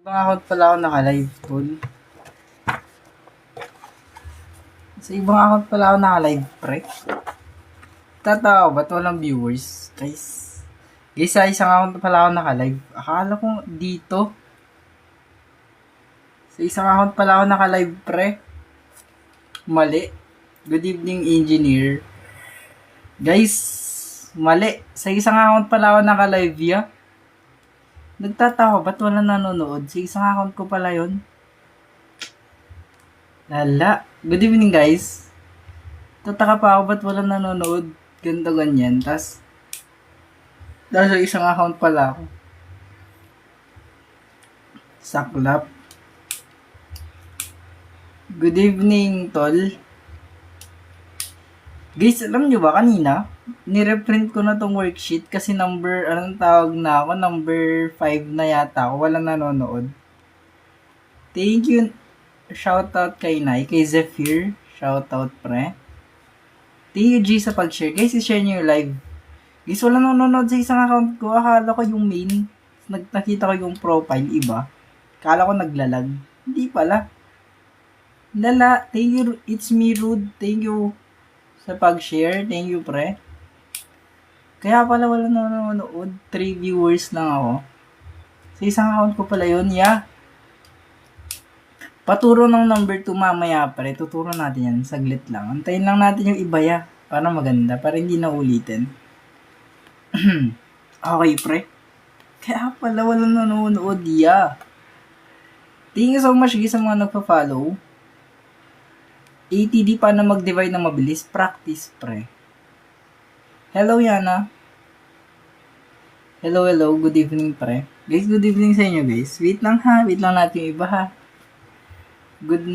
Ibang account pala ako naka-live, tol. Sa ibang account pala ako naka-live, pre. Tatawa ba't walang viewers? Guys, sa isang account pala ako naka-live. Akala ko dito. Sa isang account pala ako naka-live, pre. Mali. Good evening, engineer. Guys, mali. Sa isang account pala ako naka-live, ya. Nagtatawa ba't walang nanonood? Sa isang account ko pala yon. Lala. Good evening, guys. Tataka pa ako ba't walang nanonood? Ganito ganyan. Dahil sa isang account pala ako. Saklap. Good evening, tol. Guys, alam nyo ba kanina? Nireprint ko na tong worksheet kasi anong tawag na ako? Number 5 na yata ako. Walang nanonood. Thank you. Shoutout kay Nay, kay Zephyr. Shoutout, pre. Thank you, G, sa pag-share. Guys, i-share nyo yung live. Guys, wala nanonood sa isang account ko. Akala ko yung main. Nakita ko yung profile, iba. Akala ko naglalag. Hindi pala. Lala, thank you. It's me, Rude. Thank you sa pag-share. Thank you, pre. Kaya pala wala nanonood. 3 viewers lang ako. Sa isang account ko pala yun, yeah. Paturo ng number 2 mamaya, pre. Tuturo natin yan. Saglit lang. Antayin lang natin yung iba, ya. Para maganda. Para hindi na ulitin. Okay, pre. Kaya pala wala nanonood, yeah. Thank you so much, guys, sa mga nagpa-follow. ATD, paano mag-divide na mabilis? Practice, pre. Hello, Yana. Hello. Good evening, pre. Guys, good evening sa inyo, guys. Wait lang, ha. Wait lang natin yung iba, ha. Good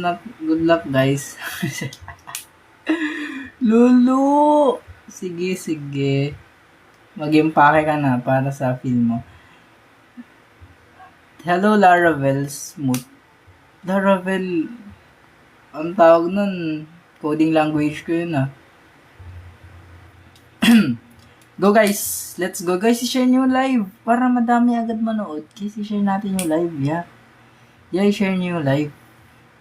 luck, guys. Lulu! Sige. Mag-impake ka na para sa film mo. Hello, Laravel Smooth. Laravel, ang tawag nun, coding language ko yun, ah. Go, guys. Let's go, guys. I-share nyo live para madami agad manood. Guys, i-share natin yung live, yeah. Yeah, i-share nyo yung live.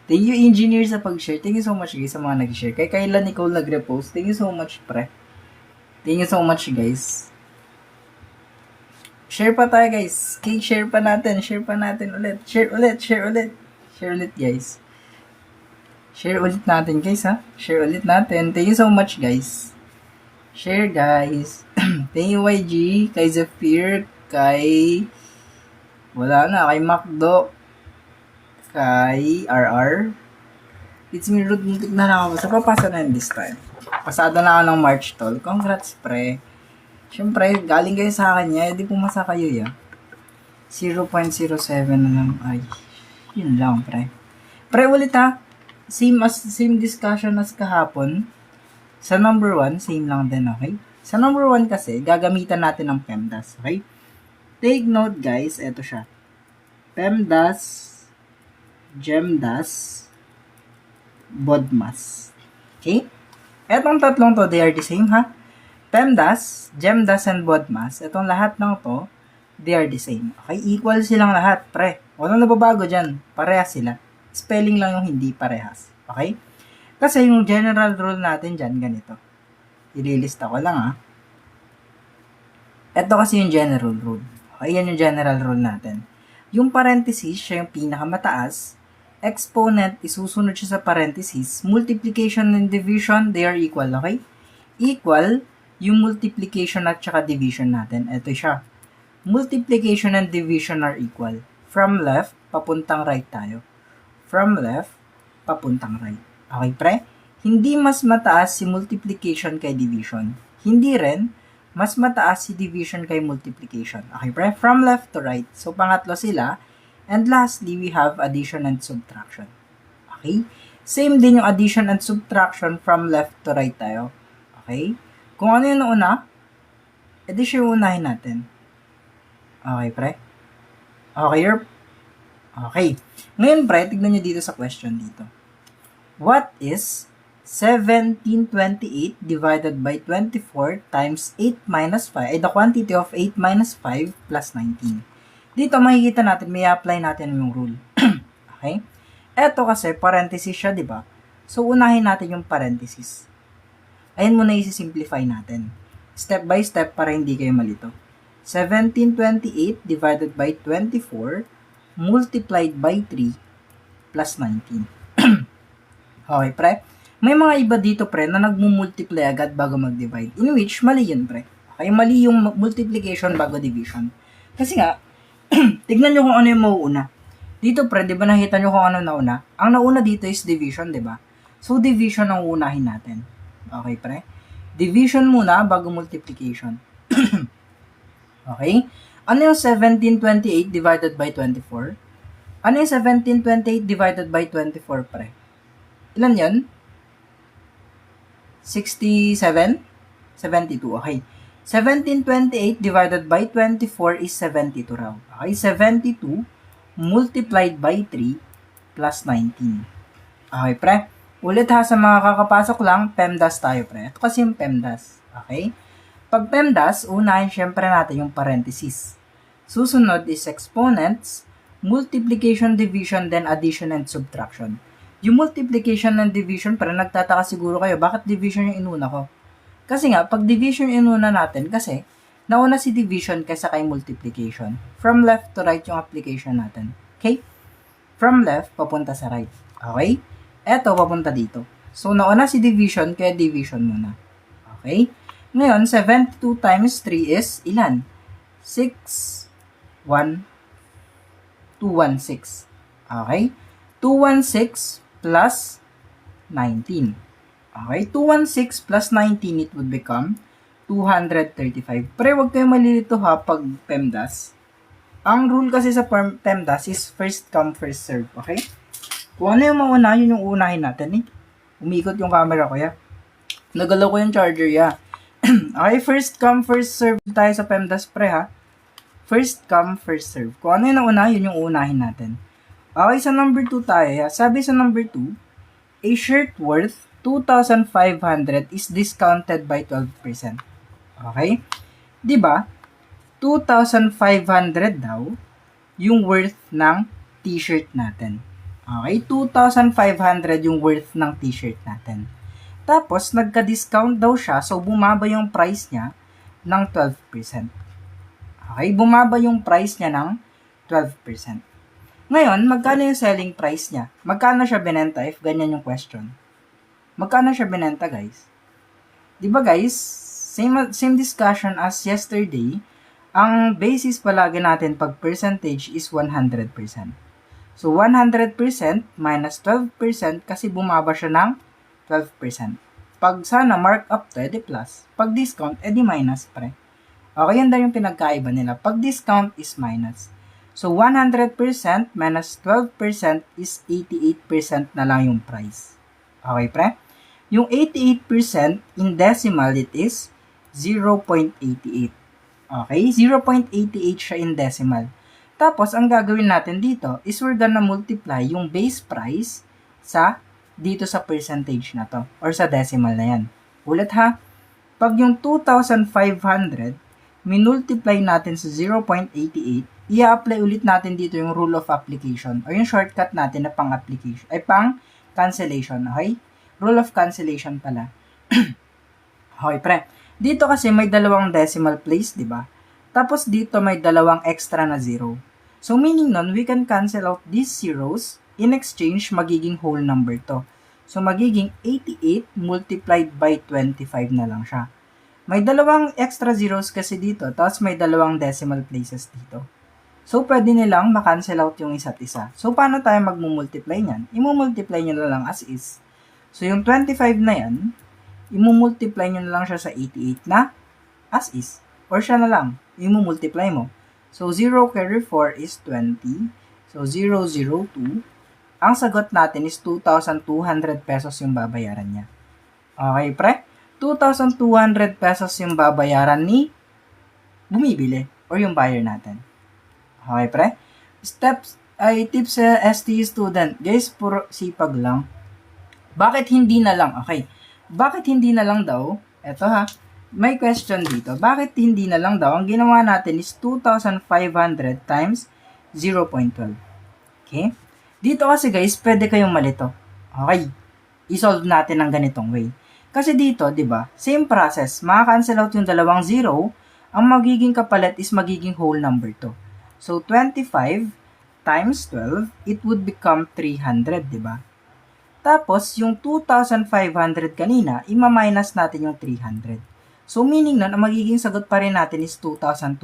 Thank you, engineer, sa pag-share. Thank you so much, guys, sa mga nag-share. Kay Kayla Nicole nag-repost. Thank you so much, pre. Thank you so much, guys. Share pa tayo, guys. Okay, share pa natin ulit. Share ulit, guys. Share ulit natin, guys, ha? Share ulit natin. Thank you so much, guys. Share, guys. Thank you, YG, kay Zephyr, kay... Wala na, kay Macdo, kay RR. It's me, Rude. Muntik na lang ako. Sa papasa na this time. Pasado na ako ng March, tol. Congrats, pre. Siyempre, galing kayo sa akin niya. Hindi pumasa kayo, ya. 0.07 na lang. Ay, yun lang, pre. Pre, ulit, ha. Same discussion as kahapon. Sa number 1, same lang din, okay? Sa number 1 kasi, gagamitan natin ng PEMDAS, okay? Take note, guys. Ito siya. PEMDAS, GEMDAS, BODMAS. Okay? Etong tatlong to, they are the same, ha? PEMDAS, GEMDAS, and BODMAS, etong lahat ng to, they are the same. Okay? Equal silang lahat, pre. Walang nababago dyan. Parehas sila. Spelling lang yung hindi parehas. Okay? Kasi yung general rule natin dyan, ganito. Ililista ko lang, ha. Ito kasi yung general rule. Okay? Yan yung general rule natin. Yung parenthesis, siya yung pinakamataas. Exponent, isusunod siya sa parenthesis. Multiplication and division, they are equal, okay? Equal, yung multiplication at saka division natin. Ito siya. Multiplication and division are equal. From left, papuntang right tayo. From left, papuntang right. Okay, pre? Hindi mas mataas si multiplication kay division. Hindi rin mas mataas si division kay multiplication. Okay, pre? From left to right. So, pangatlo sila. And lastly, we have addition and subtraction. Okay? Same din yung addition and subtraction from left to right tayo. Okay? Kung ano yung nauna, edi siya yung unahin natin. Okay, pre? Okay. Ngayon, pre, tignan nyo dito sa question dito. What is 1728 divided by 24 times 8 minus 5? Ay, the quantity of 8 minus 5 plus 19. Dito makikita natin, may apply natin yung rule. Okay? Eto kasi, parenthesis siya, di ba? So, unahin natin yung parenthesis. Ayun muna isi-simplify natin. Step by step para hindi kayo malito. 1728 divided by 24 multiplied by 3 plus 19. Okay, pre? May mga iba dito, pre, na nagmumultiply agad bago mag-divide. In which, mali yun, pre. Okay, mali yung multiplication bago division. Kasi nga, tignan nyo kung ano yung mauuna. Dito, pre, di ba nakita nyo kung ano nauna? Ang nauna dito is division, di ba? So, division ang unahin natin. Okay, pre? Division muna bago multiplication. Okay? Ano yung 1728 divided by 24? Ano yung 1728 divided by 24, pre? Ilan yan? 67? 72, okay. 1728 divided by 24 is 72 raw. Okay, 72 multiplied by 3 plus 19. Okay, pre. Ulit ha, sa mga kakapasok lang, PEMDAS tayo, pre. Ito kasi yung PEMDAS. Okay? Pag PEMDAS, unahin syempre natin yung parenthesis. Susunod is exponents, multiplication, division, then addition and subtraction. Yung multiplication and division, pre, nagtataka siguro kayo, bakit division yung inuna ko? Kasi nga, pag division inuna natin, kasi nauna si division kaysa kay multiplication. From left to right yung application natin. Okay? From left, papunta sa right. Okay? Eto, papunta dito. So, nauna si division, kaya division muna. Okay? Ngayon, 72 times 3 is ilan? 6, 1, 216. Okay? 216 plus 19. Okay, 216 plus 19, it would become 235. Pre, huwag kayo malilito ha pag PEMDAS. Ang rule kasi sa PEMDAS is first come, first serve. Okay? Kung ano yung mauna, yun yung unahin natin eh. Umikot yung camera ko ya. Nagalaw ko yung charger ya. Okay, first come, first serve tayo sa PEMDAS, pre ha. First come, first serve. Kung ano yung nauna, yun yung unahin natin. Okay, sa number 2 tayo ya. Sabi sa number 2, a shirt worth 2,500 is discounted by 12%. Okay? 'Di ba? 2,500 daw yung worth ng t-shirt natin. Okay? 2,500 yung worth ng t-shirt natin. Tapos, nagka-discount daw siya, so bumaba yung price niya ng 12%. Okay? Bumaba yung price niya ng 12%. Ngayon, magkano yung selling price niya? Magkano siya binenta if ganyan yung question? Magkano siya binenta, guys? Diba, guys? Same discussion as yesterday. Ang basis palagi natin pag percentage is 100%. So, 100% minus 12% kasi bumaba siya ng 12%. Pag sana markup to, edi plus. Pag discount, edi minus, pre. Okay, yan daw yung pinagkaiba nila. Pag discount is minus. So, 100% minus 12% is 88% na lang yung price. Okay, pre? Yung 88% in decimal, it is 0.88. Okay? 0.88 siya in decimal. Tapos, ang gagawin natin dito is we're gonna multiply yung base price sa dito sa percentage na to or sa decimal na yan. Ulit ha, pag yung 2,500 minultiply natin sa 0.88, i-apply ulit natin dito yung rule of application o yung shortcut natin na pang-application, ay pang-cancellation, okay? Rule of cancellation pala. Okay, pre. Dito kasi may dalawang decimal place, di ba? Tapos dito may dalawang extra na zero. So, meaning nun, we can cancel out these zeros. In exchange, magiging whole number to. So, magiging 88 multiplied by 25 na lang siya. May dalawang extra zeros kasi dito, tapos may dalawang decimal places dito. So, pwede nilang makancel out yung isa't isa. So, paano tayo magmumultiply niyan? Imumultiply nyo na lang as is. So, yung 25 na yan, imumultiply nyo na lang siya sa 88 na as is. Or siya na lang, imumultiply mo. So, 0 carry 4 is 20. So, 0, 0, 2. Ang sagot natin is 2,200 pesos yung babayaran niya. Okay, pre? 2,200 pesos yung babayaran ni bumibili or yung buyer natin. Okay, pre? Steps ay tips sa STE student. Guys, puro sipag lang. Bakit hindi na lang? Okay. Bakit hindi na lang daw? Eto ha. may question dito. Bakit hindi na lang daw? Ang ginawa natin is 2,500 times 0.12. Okay? Dito kasi guys, pwede kayong malito. Okay. I-solve natin ng ganitong way. Kasi dito, di ba, same process. Maka-cancel out yung dalawang 0. Ang magiging kapalit is magiging whole number to. So, 25 times 12, it would become 300, di ba? Tapos, yung 2,500 kanina, ima-minus natin yung 300. So, meaning nun, ang magiging sagot pa rin natin is 2,200.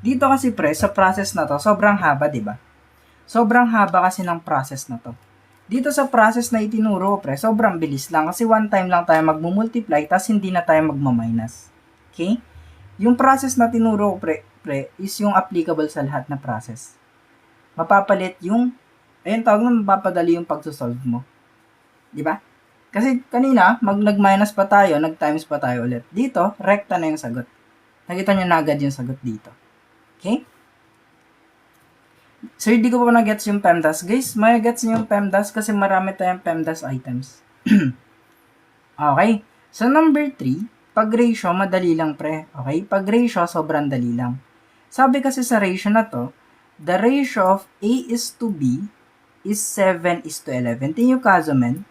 Dito kasi pre, sa process na to, sobrang haba, di ba? Sobrang haba kasi ng process na to. Dito sa process na itinuro, pre, sobrang bilis lang kasi one time lang tayo magmumultiply tas hindi na tayo magmaminus. Okay? Yung process na tinuro, pre, is yung applicable sa lahat na process. Mapapalit yung, ayun tawag na mapapadali yung pagsosolve mo. Di ba? Kasi kanina, nag-minus pa tayo, nag-times pa tayo ulit. Dito, rekta na yung sagot. Nakita nyo na agad yung sagot dito. Okay? So, hindi ko pa na-gets yung PEMDAS. Guys, may gets nyo yung PEMDAS kasi marami tayong PEMDAS items. Okay. So, number 3, pag ratio, madali lang pre. Okay? Pag ratio, sobrang dali lang. Sabi kasi sa ratio na to, the ratio of A is to B is 7 is to 11. Tingin yung kaso, men.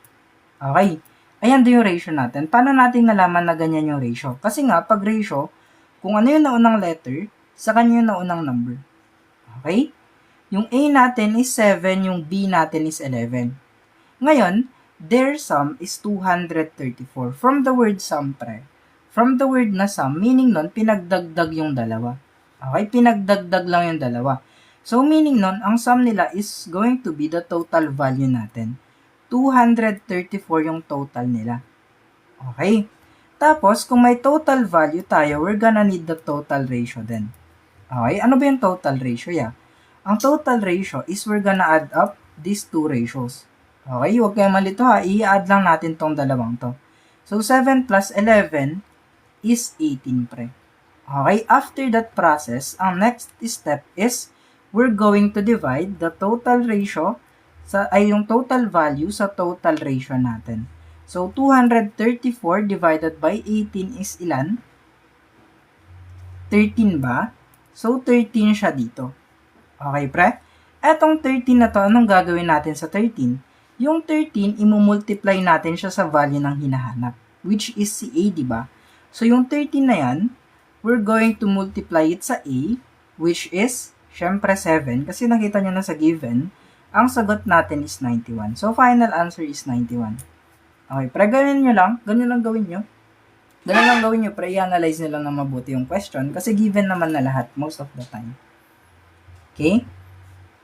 Okay. Ayan din yung ratio natin. Paano natin nalaman na ganyan yung ratio? Kasi nga, pag ratio, kung ano yung naunang letter, sa kanya yung naunang number. Okay? Yung A natin is 7, yung B natin is 11. Ngayon, their sum is 234. From the word sum, pre. From the word na sum, meaning nun, pinagdagdag yung dalawa. Okay? Pinagdagdag lang yung dalawa. So, meaning nun, ang sum nila is going to be the total value natin. 234 yung total nila. Okay? Tapos, kung may total value tayo, we're gonna need the total ratio din. Okay? Ano ba yung total ratio? Yeah. Ang total ratio is we're gonna add up these two ratios. Okay? Huwag kayong malito ha. I-add lang natin tong dalawang to. So, 7 plus 11 is 18, pre. Okay? After that process, ang next step is we're going to divide the total ratio yung total value sa total ratio natin. So, 234 divided by 18 is ilan? 13 ba? So, 13 siya dito. Okay, pre? Etong 13 na to, anong gagawin natin sa 13? Yung 13, imumultiply natin siya sa value ng hinahanap, which is si A, di ba? So, yung 13 na yan, we're going to multiply it sa A, which is, syempre, 7. Kasi nakita nyo na sa given, ang sagot natin is 91. So, final answer is 91. Okay, pre, ganyan nyo lang. Ganyan lang gawin nyo. Ganyan lang gawin nyo, pre, i-analyze nyo lang na mabuti yung question. Kasi given naman na lahat, most of the time. Okay?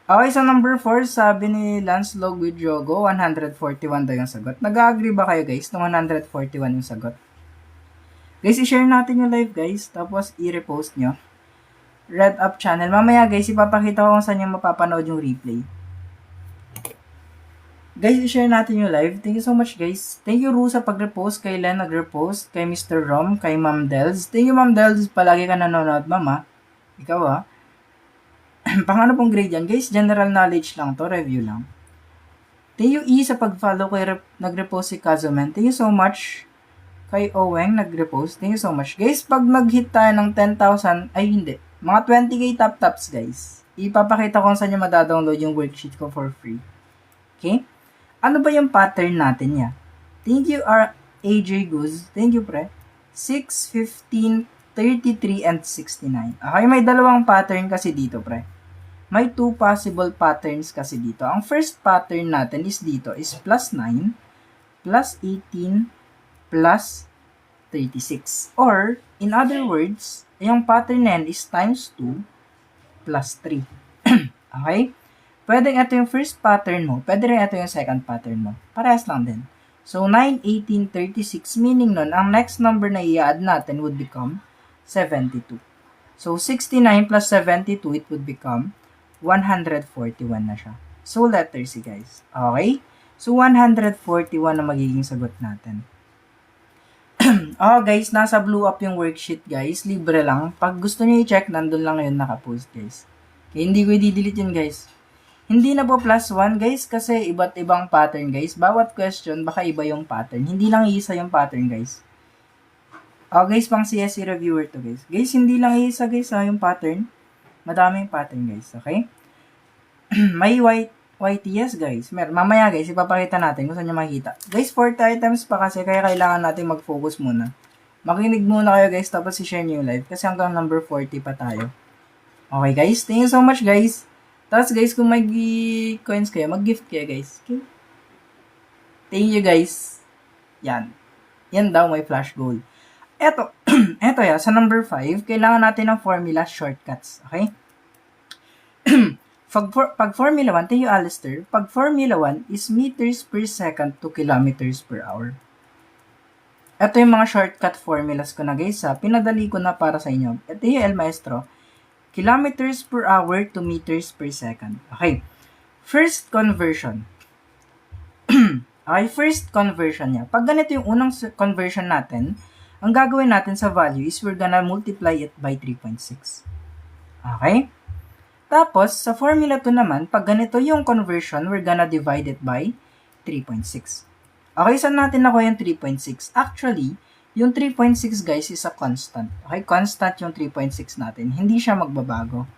Okay, so number 4, sabi ni Lance Log with Jogo, 141 daw yung sagot. Nag-agree ba kayo, guys, na 141 yung sagot? Guys, i-share natin yung live, guys. Tapos, i-repost nyo. Red Up channel. Mamaya, guys, ipapakita ko kung saan yung mapapanood yung replay. Guys, i-share natin yung live. Thank you so much, guys. Thank you, Ru, sa pag-repost. Kay Len, nag-repost. Kay Mr. Rom. Kay Ma'am Dels. Thank you, Ma'am Dels. Palagi ka nanonood, Mama. Ikaw, ha? Pang ano pong grade yan? Guys, general knowledge lang to. Review lang. Thank you, E, sa pag-follow. Kay nag-repost si Kazuman. Thank you so much. Kay Oweng, nag-repost. Thank you so much. Guys, pag nag-hit tayo ng 10,000, ay hindi. Mga 20k top-tops, guys. Ipapakita ko saan nyo madadownload yung worksheet ko for free. Okay? Ano ba yung pattern natin niya? Thank you, AJ Guz. Thank you, pre. 6, 15, 33, and 69. Okay, may dalawang pattern kasi dito, pre. May two possible patterns kasi dito. Ang first pattern natin is dito is plus 9, plus 18, plus 36. Or, in other words, yung pattern na yan is times 2 plus 3. Okay? Pwede ito yung first pattern mo, pwede rin ito yung second pattern mo. Parehas lang din. So, 9, 18, 36, meaning nun, ang next number na i-add natin would become 72. So, 69 plus 72, it would become 141 na siya. So, letter C, guys. Okay? So, 141 na magiging sagot natin. Guys, nasa blue up yung worksheet, guys. Libre lang. Pag gusto nyo i-check, nandun lang ngayon nakapost, guys. Okay, hindi ko i-delete yun, guys. Hindi na po plus 1, guys, kasi iba't ibang pattern, guys. Bawat question, baka iba yung pattern. Hindi lang isa yung pattern, guys. Guys, pang CSE reviewer to guys. Guys, hindi lang isa guys yung pattern. Madaming pattern guys, okay? May YTS guys. Mamaya guys, ipapakita natin kung saan nyo makikita. Guys, 40 items pa kasi kaya kailangan natin mag-focus muna. Makinig muna kayo guys, tapos i-share nyo yung live kasi hanggang number 40 pa tayo. Okay guys, thank you so much guys. Tapos guys, kung may coins kayo, mag-gift kayo guys. Okay? Thank you guys. Yan. Yan daw may flash gold. Eto, sa number 5, kailangan natin ng formula shortcuts. Okay? Pag Formula 1, thank you Alistair, pag Formula 1 is meters per second to kilometers per hour. Ito yung mga shortcut formulas ko na guys pinadali ko na para sa inyo. Ito yung El Maestro, kilometers per hour to meters per second. Okay, first conversion. Okay, first conversion niya. Pag ganito yung unang conversion natin, ang gagawin natin sa value is we're gonna multiply it by 3.6. Okay? Tapos, sa formula 2 naman, pag ganito yung conversion, we're gonna divide it by 3.6. Okay, saan natin nakuha yung 3.6? Actually, yung 3.6 guys is a constant. Okay, constant yung 3.6 natin. Hindi siya magbabago.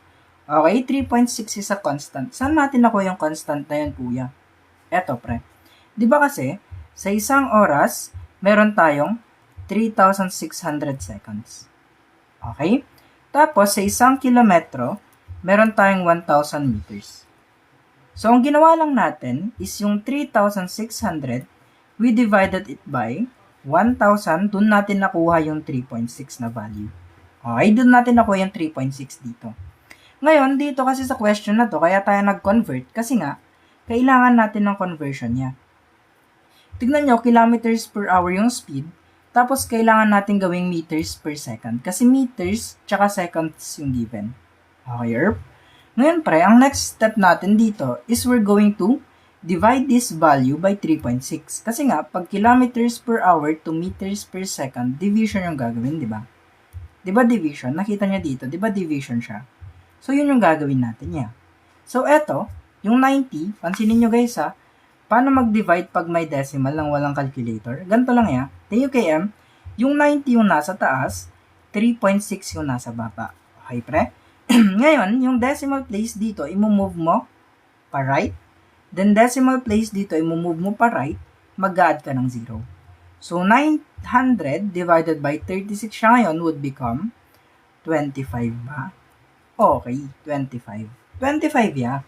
Okay, 3.6 is a constant. Saan natin nakuha yung constant na yun, kuya? Eto, pre. Diba kasi, sa isang oras, meron tayong 3,600 seconds. Okay? Tapos, sa isang kilometro, meron tayong 1,000 meters. So, ang ginawa lang natin is yung 3,600, we divided it by 1,000, dun natin nakuha yung 3.6 na value. Okay, dun natin nakuha yung 3.6 dito. Ngayon, dito kasi sa question na to, kaya tayo nag-convert, kasi nga, kailangan natin ng conversion niya. Tignan nyo, kilometers per hour yung speed, tapos kailangan natin gawing meters per second, kasi meters, tsaka seconds yung given. Okay, Erp? Ngayon pre, ang next step natin dito is we're going to divide this value by 3.6. Kasi nga, pag kilometers per hour to meters per second, division yung gagawin, di ba? Di ba division? Nakita niya dito, di ba division siya? So, yun yung gagawin natin niya. So, eto, yung 90, pansinin nyo guys paano mag-divide pag may decimal lang walang calculator? Ganito lang yan. Thank you KM. Yung 90 yung nasa taas, 3.6 yung nasa baba. Okay, pre? Ngayon, yung decimal place dito, i-move mo pa right. Then, decimal place dito, i-move mo pa right, mag-add ka ng 0. So, 900 divided by 36 siya ngayon would become 25 ba? Okay, 25. 25, yeah.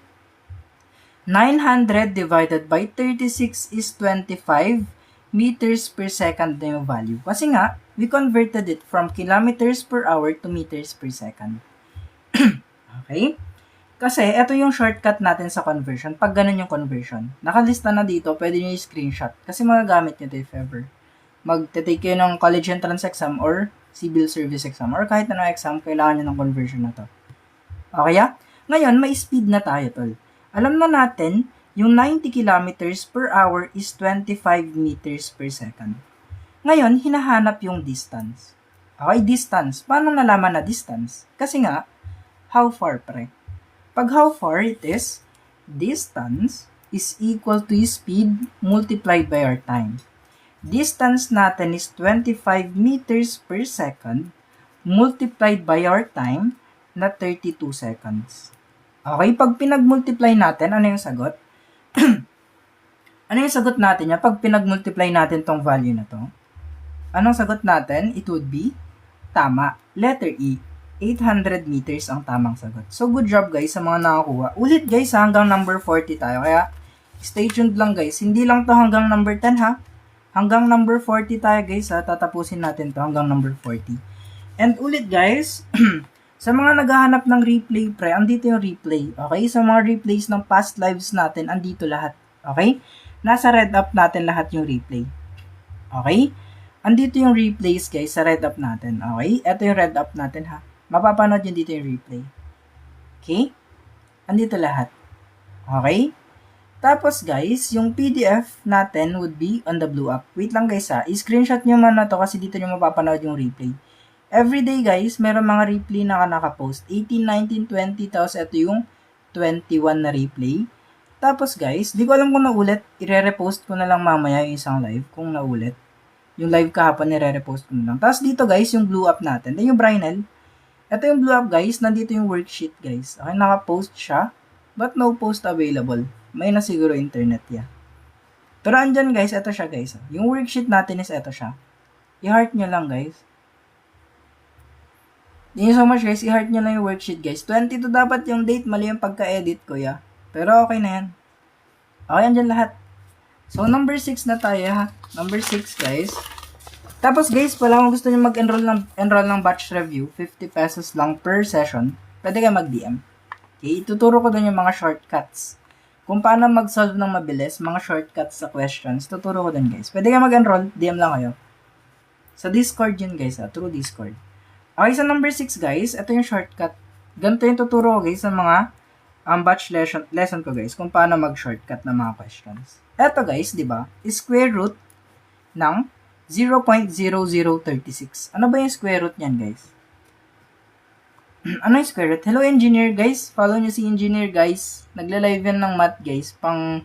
900 divided by 36 is 25 meters per second na yung value. Kasi nga, we converted it from kilometers per hour to meters per second. Okay? Kasi, ito yung shortcut natin sa conversion. Pag ganun yung conversion, nakalista na dito, pwede nyo yung screenshot. Kasi magagamit nyo ito if ever. Magte-take kayo ng college entrance exam or civil service exam or kahit anong exam, kailangan nyo ng conversion na to. Okay, ya? Ngayon, may speed na tayo, tol. Alam na natin, yung 90 kilometers per hour is 25 meters per second. Ngayon, hinahanap yung distance. Okay, distance. Paano nalaman na distance? Kasi nga, how far, pre? Pag how far it is, distance is equal to speed multiplied by our time. Distance natin is 25 meters per second multiplied by our time na 32 seconds. Okay, pag pinag-multiply natin, ano yung sagot? Ano yung sagot natin niya? Pag pinag-multiply natin tong value na to, anong sagot natin? It would be tama. Letter E, 800 meters ang tamang sagot. So, good job guys sa mga nakakuha. Ulit guys, hanggang number 40 tayo. Kaya, stay tuned lang guys. Hindi lang to hanggang number 10 ha. Hanggang number 40 tayo guys ha. Tatapusin natin to hanggang number 40. And ulit guys, sa mga naghahanap ng replay, pre, andito yung replay. Okay? Sa mga replays ng past lives natin, andito lahat. Okay? Nasa red up natin lahat yung replay. Okay? Andito yung replays, guys, sa red up natin. Okay? Ito yung red up natin, ha? Mapapanood yun dito yung replay. Okay? Andito lahat. Okay? Tapos, guys, yung PDF natin would be on the blue up. Wait lang, guys, ha? I-screenshot nyo man na to kasi dito nyo mapapanood yung replay. Everyday guys, meron mga replay na nakapost. 18, 19, 20, tapos ito yung 21 na replay. Tapos guys, di ko alam kung naulit. I-repost ko na lang mamaya yung isang live kung naulit. Yung live kahapon, nire-repost ko lang. Tapos dito guys, yung blue up natin. Then yung Brinel. Ito yung blue up guys. Nandito yung worksheet guys. Okay, naka-post siya. But no post available. May na siguro internet ya. Pero andyan guys, ito siya guys. Yung worksheet natin is ito siya. I-heart nyo lang guys. Thank you so much guys. I-heart nyo lang yung worksheet guys. 22 dapat yung date. Mali yung pagka-edit ko ya. Pero okay na yan. Okay, andyan lahat. So, number 6 na tayo ha. Number 6 guys. Tapos guys, pala kung gusto nyo mag-enroll ng batch review, 50 pesos lang per session, pwede kayo mag-DM. Okay, ituturo ko doon yung mga shortcuts. Kung paano mag-solve ng mabilis, mga shortcuts sa questions, tuturo ko doon guys. Pwede kayo mag-enroll, DM lang kayo. Sa Discord yun guys ha, through Discord. Okay, sa number 6 guys, ito yung shortcut. Ganito yung tuturo ko guys sa mga batch lesson ko guys, kung paano mag-shortcut ng mga questions. Ito guys, di ba, square root ng 0.0036. Ano ba yung square root niyan guys? Ano yung square root? Hello engineer guys, follow nyo si engineer guys. Nagla-live yan ng math guys, pang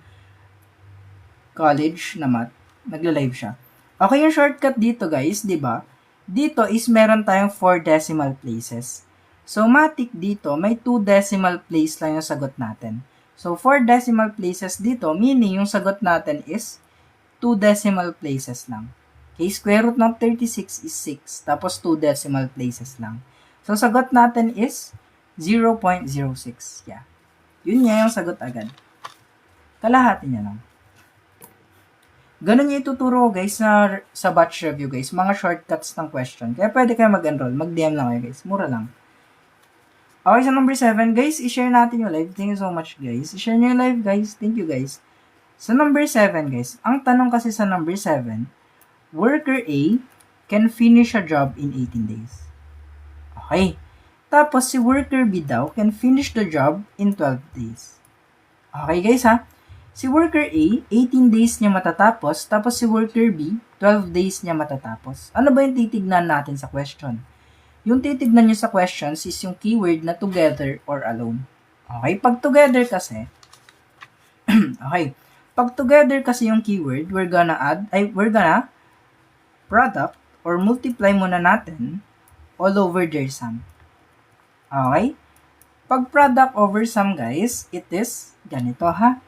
college na math. Nagla-live siya. Okay, yung shortcut dito guys, di ba? Dito is meron tayong 4 decimal places. So, matik dito, may 2 decimal place lang yung sagot natin. So, 4 decimal places dito, meaning yung sagot natin is 2 decimal places lang. Okay, square root ng 36 is 6, tapos 2 decimal places lang. So, sagot natin is 0.06. Yeah. Yun nga yung sagot agad. Kalahati niya lang. Ganun yung ituturo guys sa batch review guys. Mga shortcuts ng question. Kaya pwede kayo mag-enroll. Mag-DM lang kayo guys. Mura lang. Okay, sa number 7 guys, i-share natin yung live. Thank you so much guys. I-share nyo yung live guys. Thank you guys. Sa number 7 guys, ang tanong kasi sa number 7, worker A can finish a job in 18 days. Okay. Tapos si worker B daw can finish the job in 12 days. Okay guys ha. Si worker A, 18 days niya matatapos, tapos si worker B, 12 days niya matatapos. Ano ba yung titignan natin sa question? Yung titignan nyo sa questions is yung keyword na together or alone. Okay, pag together kasi, okay, pag together kasi yung keyword, we're gonna product or multiply muna natin all over their sum. Okay? Pag product over sum guys, it is ganito ha.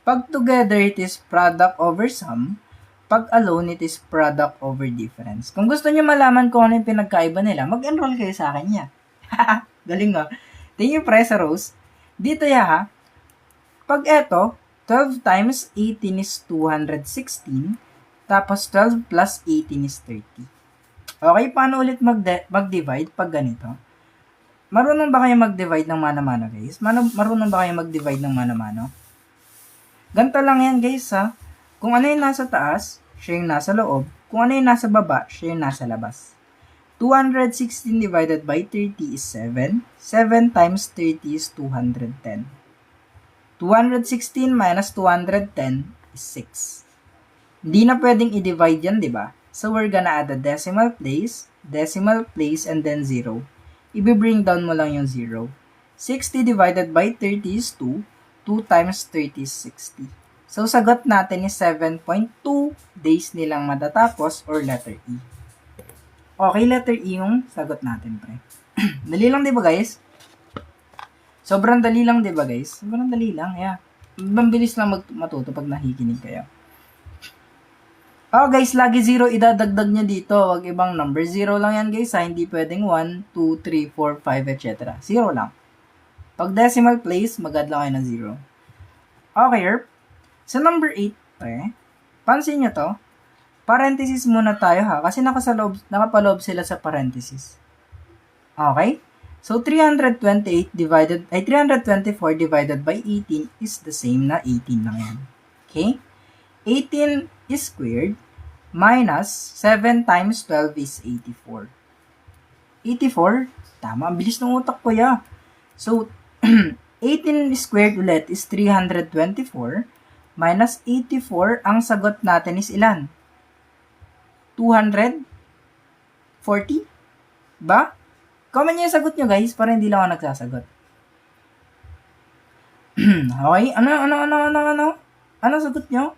Pag together, it is product over sum. Pag alone, it is product over difference. Kung gusto niyo malaman kung ano yung pinagkaiba nila, mag-enroll kayo sa akin ya. Galing nga. Thank you, Presa Rose. Dito ya ha. Pag eto, 12 times 18 is 216. Tapos 12 plus 18 is 30. Okay, paano ulit mag-divide pag ganito? Marunong ba kayo mag-divide ng mano-mano guys? Marunong ba kayo mag-divide ng mano-mano? Ganito lang yan guys ha. Kung ano yung nasa taas, siya yung nasa loob. Kung ano yung nasa baba, siya yung nasa labas. 216 divided by 30 is 7. 7 times 30 is 210. 216 minus 210 is 6. Hindi na pwedeng i-divide yan, di ba? So we're gonna add a decimal place, and then 0. I-bring down mo lang yung 0. 60 divided by 30 is 2. 2 times 30 is 60. So, sagot natin is 7.2 days nilang matatapos or letter E. Okay, letter E yung sagot natin, pre. Dali lang, di ba, guys? Sobrang dali lang, di ba, guys? Sobrang dali lang, yeah. Mabilis lang matuto pag nakikinig kayo. Oh, guys, lagi 0 idadagdag nyo dito. Wag ibang number. 0 lang yan, guys, ha? Hindi pwedeng 1, 2, 3, 4, 5, etc. 0 lang. Pag decimal place, mag-add lang kayo ng 0. Okay, sa number 8, pansin nyo to, parenthesis muna tayo ha, kasi nakapaloob sila sa parenthesis. Okay? So, 324 divided by 18 is the same na 18 lang yan. Okay? 18 is squared minus 7 times 12 is 84. 84? Tama, ang bilis ng utak ko ya. So, 18 squared ulit is 324 minus 84, ang sagot natin is ilan? 240? Ba? Comment nyo yung sagot nyo guys, para hindi lang ako nagsasagot. Okay? Ano? Ano sagot nyo?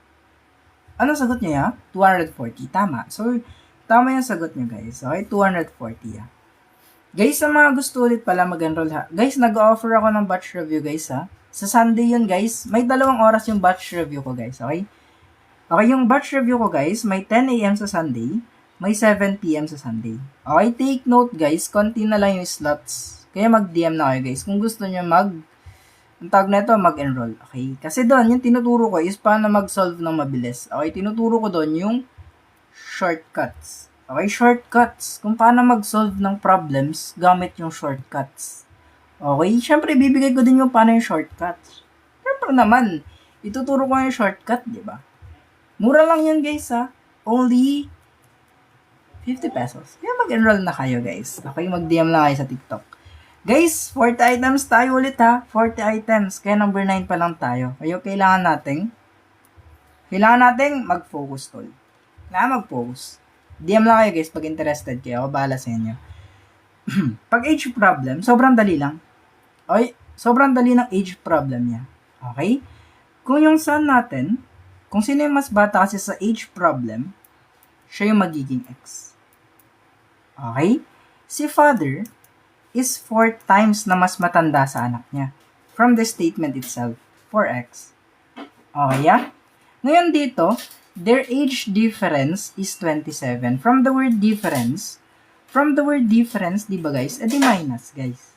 Ano sagot niya, ya? 240. Tama. So, tama yung sagot niya, guys. Okay, 240, ya. Guys, sa mga gusto ulit pala mag-enroll, ha. Guys, nag-offer ako ng batch review, guys, ha. Sa Sunday yun, guys. May 2 oras yung batch review ko, guys. Okay? Okay, yung batch review ko, guys, may 10 a.m. sa Sunday, may 7 p.m. sa Sunday. Okay, take note, guys. Konti na lang yung slots. Kaya mag-DM na kayo, guys. Kung gusto nyo ang tawag na ito, mag-enroll. Okay? Kasi doon, yung tinuturo ko is paano mag-solve ng mabilis. Okay? Tinuturo ko doon yung shortcuts. Okay? Shortcuts. Kung paano mag-solve ng problems gamit yung shortcuts. Okay? Siyempre, bibigay ko din yung paano yung shortcuts. Siyempre naman, ituturo ko yung shortcut, di ba? Mura lang yan, guys, ha? Only 50 pesos. Kaya mag-enroll na kayo, guys. Okay? Mag-DM na kayo sa TikTok. Guys, 40 items tayo ulit, ha? 40 items. Kaya number 9 pa lang tayo. Kaya kailangan nating mag-focus, tol. Kailangan mag-focus. DM lang kayo, guys, pag interested kayo. Ako bahala sa inyo. Pag age problem, sobrang dali lang. Okay? Sobrang dali ng age problem niya. Okay? Kung yung son natin, kung sino yung mas bata kasi sa age problem, siya yung magiging X. Okay? Si father is 4 times na mas matanda sa anak niya. From the statement itself, 4x. Okay, ya? Ngayon dito, their age difference is 27. From the word difference, di ba guys? Edi minus, guys.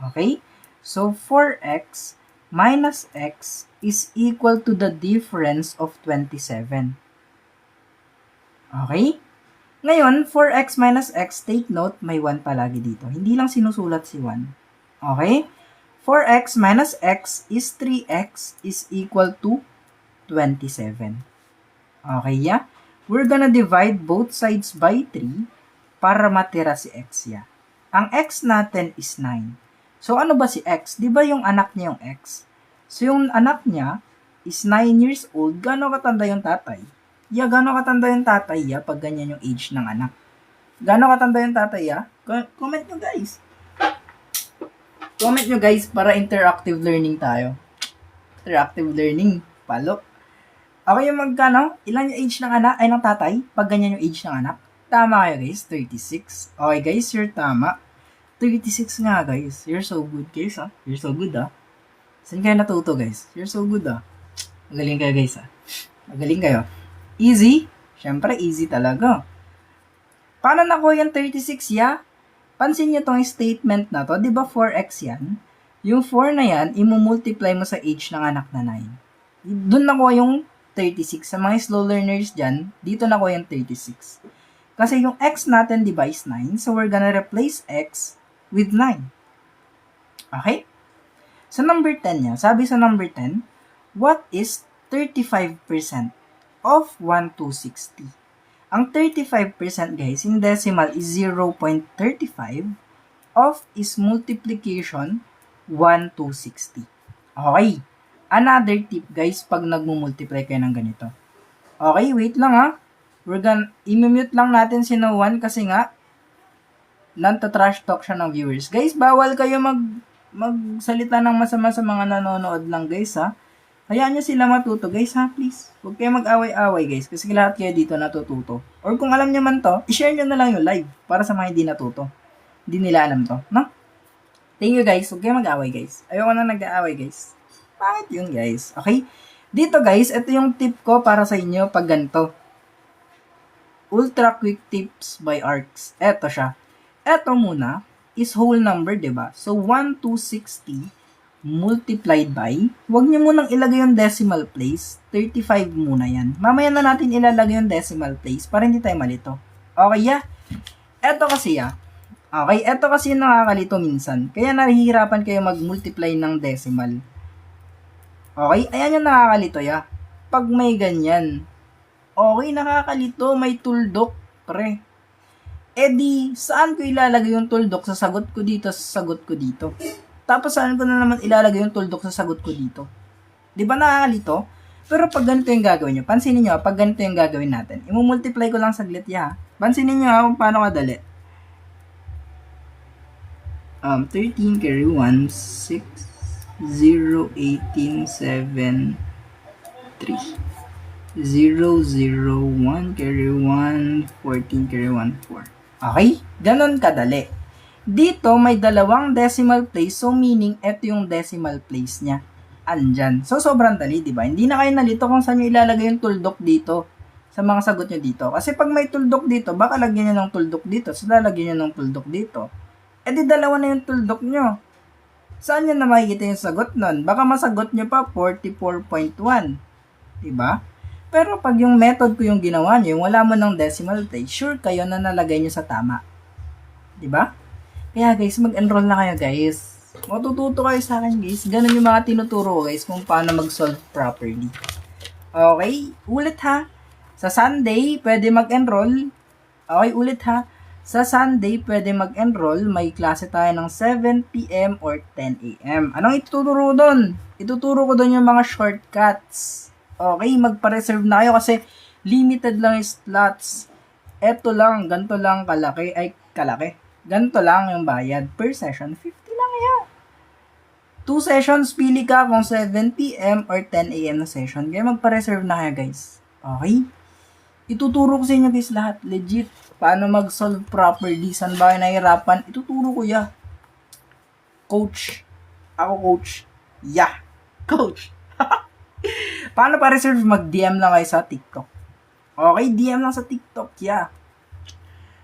Okay? So, 4x minus x is equal to the difference of 27. Okay? Ngayon, 4x minus x, take note, may 1 palagi dito. Hindi lang sinusulat si 1. Okay? 4x minus x is 3x is equal to 27. Okay, ya? We're gonna divide both sides by 3 para matira si x, ya. Ang x natin is 9. So, ano ba si x? Di ba yung anak niya yung x? So, yung anak niya is 9 years old. Gano'ng katanda yung tatay? Gano'ng katanda yung tatay, pag ganyan yung age ng anak? Gano'ng katanda yung tatay, Comment nyo, guys. Comment nyo, guys, para interactive learning tayo. Interactive learning. Palo. Okay yung magkano? Ilan yung age ng anak, ay ng tatay, pag ganyan yung age ng anak? Tama kayo, guys. 36. Okay, guys, you're tama. 36 nga, guys. You're so good, guys, ha? You're so good, ha? Saan kayo natuto, guys? You're so good, ha? Magaling kayo, guys, ha? Magaling kayo. Easy? Siyempre, easy talaga. Paano nakuha yung 36, ya? Pansin nyo tong statement na to. Di ba 4x yan? Yung 4 na yan, imumultiply mo sa age ng anak na 9. Doon nakuha yung 36. Sa mga slow learners dyan, dito nakuha yung 36. Kasi yung x natin, di ba, is 9. So, we're gonna replace x with 9. Okay? Sa number 10 niya, sabi sa number 10, what is 35% of 1,260? Ang 35%, guys, in decimal is 0.35 of is multiplication 1,260. Okay. Another tip, guys, pag nagmumultiply kayo ng ganito. Okay, wait lang, ha. I-mute lang natin si No One kasi nga, nanta-trash talk siya ng viewers. Guys, bawal kayo magsalita ng masama sa mga nanonood lang, guys, ha. Hayaan nyo sila matuto, guys, ha, please. Huwag kayo mag-away-away, guys, kasi lahat kayo dito natututo. Or kung alam nyo man to, i-share nyo na lang yung live para sa mga hindi natuto. Hindi nila alam to, no? Thank you, guys. Huwag kayo mag-away, guys. Ayoko na nag-aaway, guys. Bakit yun, guys? Okay? Dito, guys, ito yung tip ko para sa inyo pag ganito. Ultra Quick Tips by ARCS. Ito siya. Ito muna is whole number, diba? So, 1,260 multiplied by, huwag nyo munang ilagay yung decimal place, 35 muna yan. Mamaya na natin ilalagay yung decimal place para hindi tayo malito. Okay, ya? Eto kasi, ya. Okay, eto kasi yung nakakalito minsan. Kaya nahihirapan kayo mag-multiply ng decimal. Okay, ayan yung nakakalito, ya. Pag may ganyan. Okay, nakakalito, may tuldok, pre. E di, saan ko ilalagay yung tuldok? Sa sagot ko dito, sa sagot ko dito. Tapos saan ko na naman ilalagay yung tuldok sa sagot ko dito? Di ba nakakalito? Pero pag ganito yung gagawin nyo, pansinin nyo, pag ganito yung gagawin natin, imumultiply ko lang saglit, ya. Pansinin nyo kung paano kadali. 13 carry 1, 6, 0, 18, 7, 3. 0, 0, 1, carry 1, 14, carry 1, 4. Okay? Ganon kadali. Dito, may dalawang decimal place, so meaning, eto yung decimal place niya. Andyan. So, sobrang dali, di ba? Hindi na kayo nalito kung saan nyo ilalagay yung tuldok dito sa mga sagot nyo dito. Kasi pag may tuldok dito, baka lagyan nyo ng tuldok dito, so lalagyan nyo ng tuldok dito. E di dalawa na yung tuldok nyo. Saan nyo na makikita yung sagot nun? Baka masagot nyo pa 44.1. Diba? Pero pag yung method ko yung ginawa nyo, yung wala mo ng decimal place, sure kayo na nalagay nyo sa tama. Diba? Kaya guys, mag-enroll na kayo guys. Matututo kayo sa akin guys. Ganun yung mga tinuturo guys kung paano mag-solve properly. Okay? Ulit ha. Sa Sunday, pwede mag-enroll. Okay, ulit ha. Sa Sunday, pwede mag-enroll. May klase tayo ng 7 p.m. or 10 a.m. Anong ituturo doon? Ituturo ko doon yung mga shortcuts. Okay, magpa-reserve na kayo kasi limited lang yung slots. Eto lang, ganito lang kalaki. Ganito lang yung bayad per session. 50 lang yan. 2 sessions, pili ka kung 7 p.m. or 10 a.m. na session. Kaya magpa-reserve na kayo guys. Okay? Ituturo ko sa inyo guys lahat. Legit. Paano mag-solve properly. Saan ba kayo nahihirapan? Ituturo ko ya. Coach. Ako coach. Yeah. Coach. Paano pa-reserve? Mag-DM lang kayo sa TikTok. Okay? DM lang sa TikTok. Yeah.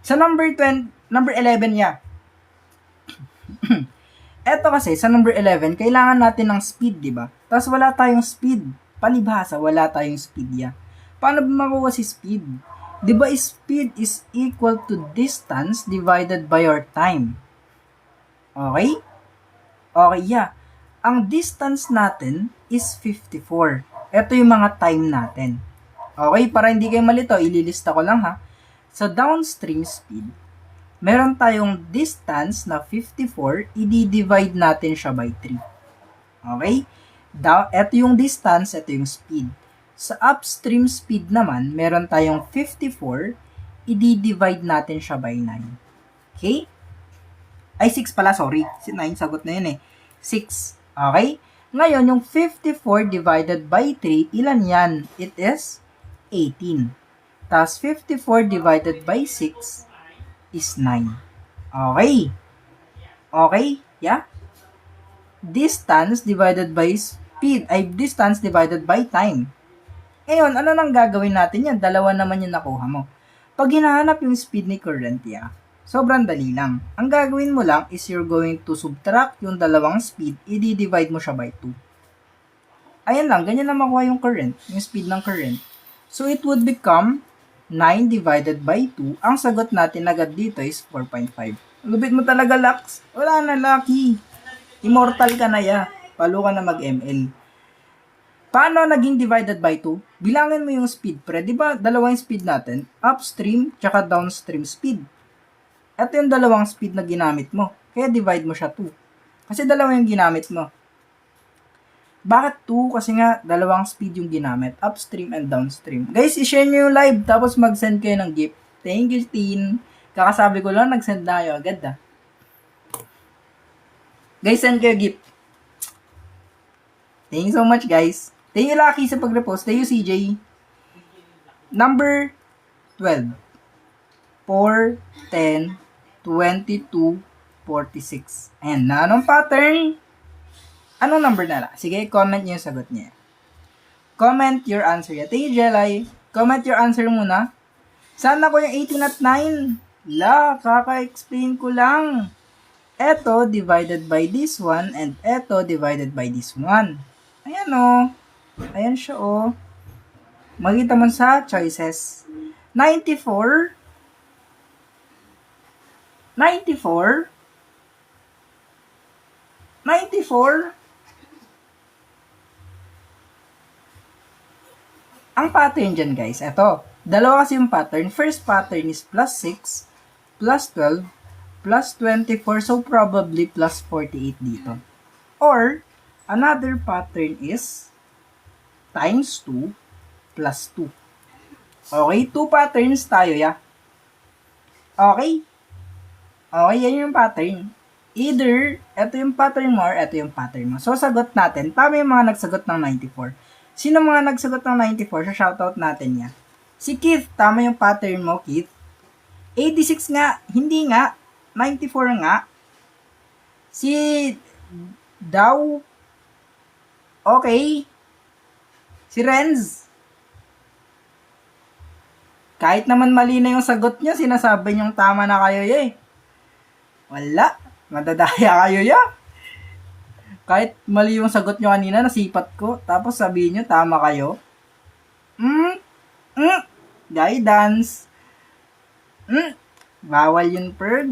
Sa number 11 ya. Eto kasi, sa number 11, kailangan natin ng speed, di ba? Tapos wala tayong speed. Palibhasa, wala tayong speed ya. Paano ba makuha si speed? Di ba speed is equal to distance divided by your time? Okay? Okay, yeah. Ang distance natin is 54. Ito yung mga time natin. Okay, para hindi kayo malito, ililista ko lang ha. Sa downstream speed, meron tayong distance na 54, i-divide natin siya by 3. Okay? Ito yung distance, ito yung speed. Sa upstream speed naman, meron tayong 54, i-divide natin siya by 9. Okay? Ay, 6 pala, sorry. Si 9, sagot na yun eh. 6. Okay? Ngayon, yung 54 divided by 3, ilan yan? It is 18. Tapos, 54 divided by 6 is 9. Okay? Okay? Yeah? Distance divided by speed, ay distance divided by time. Ngayon, ano nang gagawin natin yan? Dalawa naman yung nakuha mo. Pag hinahanap yung speed ni current, sobrang dali lang. Ang gagawin mo lang is you're going to subtract yung dalawang speed, i-divide mo siya by 2. Ayan lang, ganyan na makuha yung current, yung speed ng current. So, it would become 9 divided by 2. Ang sagot natin agad dito is 4.5. Lubit mo talaga, Lux. Wala na, Lucky. Immortal ka na ya. Palo ka na mag-ML. Paano naging divided by 2? Bilangin mo yung speed, pre. Diba, dalawang speed natin? Upstream, tsaka downstream speed. Ito yung dalawang speed na ginamit mo. Kaya divide mo siya 2. Kasi dalawa yung ginamit mo. Bakit 2? Kasi nga, dalawang speed yung ginamit. Upstream and downstream. Guys, i-share nyo yung live, tapos mag-send kayo ng gift. Thank you, Teen. Kakasabi ko lang, nag-send na kayo agad, ah. Guys, send kayo gift. Thank you so much, guys. Thank you, Lucky, sa pag-repost. Thank you, CJ. Number 12. 4, 10, 22, 46. Ayan, na anong pattern? Anong number na lang? Sige, comment nyo yung sagot niya. Comment your answer ya. Thank you, Jelay. Comment your answer muna. Sana ko yung 18 at 9. La, kaka-explain ko lang. Eto divided by this one and eto divided by this one. Ayan o. Ayan siya o. Makita mo sa choices. 94. 94. 94. Ang pattern dyan guys, eto. Dalawa kasi yung pattern. First pattern is plus 6, plus 12, plus 24. So, probably plus 48 dito. Or, another pattern is times 2 plus 2. Okay, 2 patterns tayo, ya. Okay? Okay, yan yung pattern. Either, ito yung pattern mo or ito yung pattern mo. So, sagot natin. Tama yung mga nagsagot ng 94. Sino mga nagsagot ng 94? Sa shoutout natin niya. Si Keith, tama yung pattern mo, Keith. 86 nga, hindi nga. 94 nga. Si Daw, okay. Si Renz, kahit naman mali na yung sagot niya, sinasabi niyong tama na kayo eh. Wala, madadaya kayo ya. Kahit mali yung sagot niyo kanina, nasipat ko. Tapos sabihin niyo, tama kayo. Guidance. Bawal yun, Perg.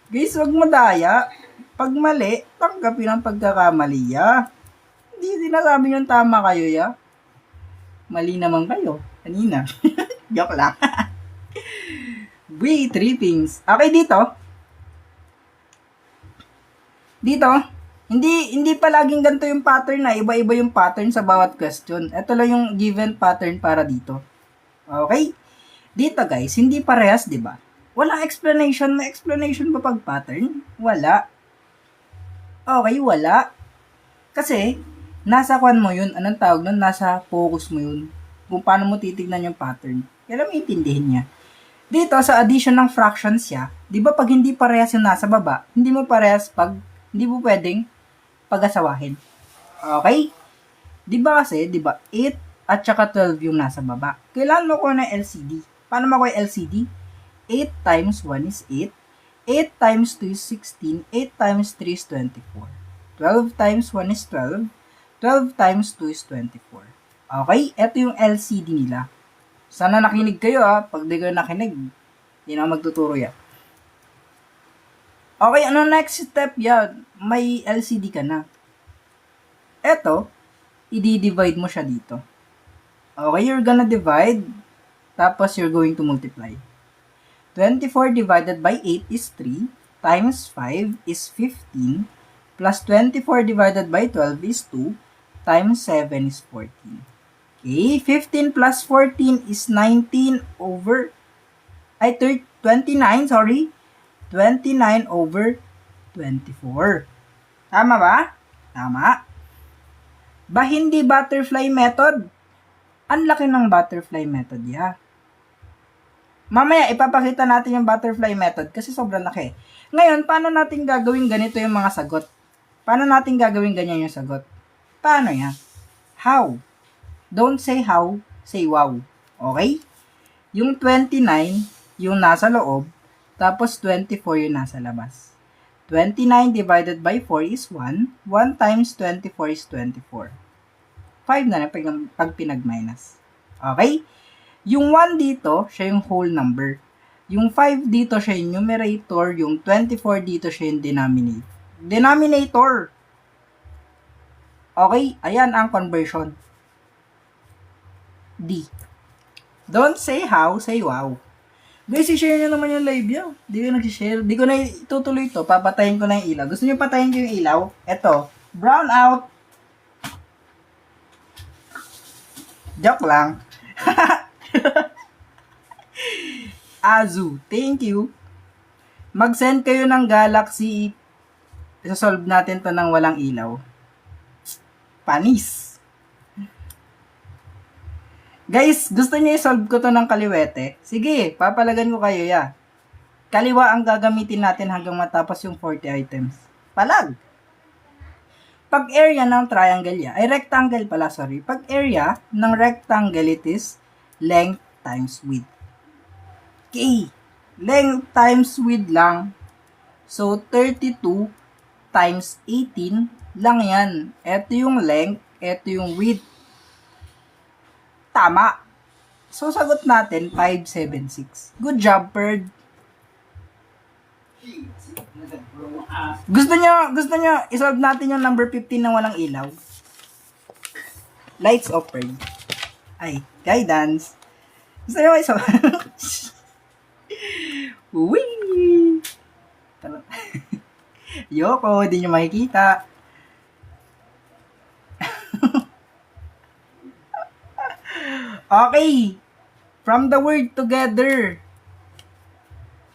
Guys, wag madaya. Pag mali, tanggapin ang pagkakamali ya. Hindi sinasabi niyong tama kayo ya. Mali naman kayo. Kanina. Joke lang. Wait, trippings. Okay, dito. Dito. Hindi pa laging ganito yung pattern na. Iba-iba yung pattern sa bawat question. Ito lang yung given pattern para dito. Okay? Dito guys, hindi parehas, di ba? Walang explanation. May explanation ba pag pattern? Wala. Okay, wala. Kasi, nasa kwan mo yun. Anong tawag nun? Nasa focus mo yun. Kung paano mo titignan yung pattern. Kaya may intindihin niya. Dito, sa addition ng fractions siya, di ba pag hindi parehas yung nasa baba, hindi mo mo pwedeng pag-asawahin. Okay? Di ba kasi, di ba, 8 at saka 12 yung nasa baba. Kailangan mo ko ng LCD. Paano mo ko yung LCD? 8 times 1 is 8. 8 times 2 is 16. 8 times 3 is 24. 12 times 1 is 12. 12 times 2 is 24. Okay? Ito yung LCD nila. Sana nakinig kayo ha. Pag di kayo nakinig, hindi na magtuturo yan. Okay, ano next step yan? May LCD ka na. Eto, i-divide mo siya dito. Okay, you're gonna divide. Tapos you're going to multiply. 24 divided by 8 is 3. Times 5 is 15. Plus 24 divided by 12 is 2. Times 7 is 14. Okay, 15 plus 14 is 29, sorry. 29 over 24. Tama ba? Tama. Ba hindi butterfly method? Ang laki ng butterfly method, ya. Mamaya, ipapakita natin yung butterfly method kasi sobrang laki. Ngayon, paano natin gagawin ganito yung mga sagot? Paano natin gagawin ganyan yung sagot? Paano yan? How? Don't say how, say wow. Okay? Yung 29, yung nasa loob, tapos 24 yung nasa labas. 29 divided by 4 is 1. 1 times 24 is 24. 5 na pag pinag-minus. Okay? Yung 1 dito, siya yung whole number. Yung 5 dito, siya yung numerator. Yung 24 dito, siya yung denominator. Okay? Ayan ang conversion. D. Don't say how, say wow. Guys, i-share nyo naman yung live nyo. Di ko nag-share. Di ko na itutuloy ito. Papatayin ko na yung ilaw. Gusto nyo patayin ko yung ilaw? Eto. Brown out. Joke lang. Azu. Thank you. Mag-send kayo ng Galaxy. Isa-solve natin to ng walang ilaw. Panis. Guys, gusto niyo i-solve ko to ng kaliwete? Sige, papalagan ko kayo ya. Kaliwa ang gagamitin natin hanggang matapos yung 40 items. Palag! Pag area ng triangle ya, ay rectangle pala, sorry. Pag area ng rectangle, it is length times width. Okay. Length times width lang. So, 32 times 18 lang yan. Ito yung length, ito yung width. Tama. So, sagot natin, 576. Good job, Bird. Gusto nyo, isolve natin yung number 15 na walang ilaw. Lights off, Bird. Ay, guidance. Gusto nyo isolve? Wee! Yoko, di nyo makikita. Okay. From the word together.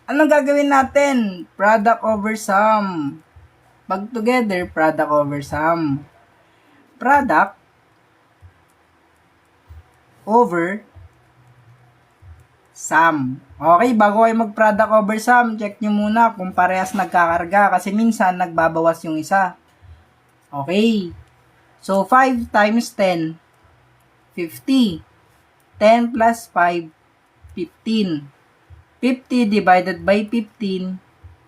Anong gagawin natin? Product over sum. Pag together, product over sum. Product over sum. Okay, bago kayo mag-product over sum, check nyo muna kung parehas nagkakarga kasi minsan nagbabawas yung isa. Okay. So, 5 times 10, 50. 10 plus 5, 15. 50 divided by 15,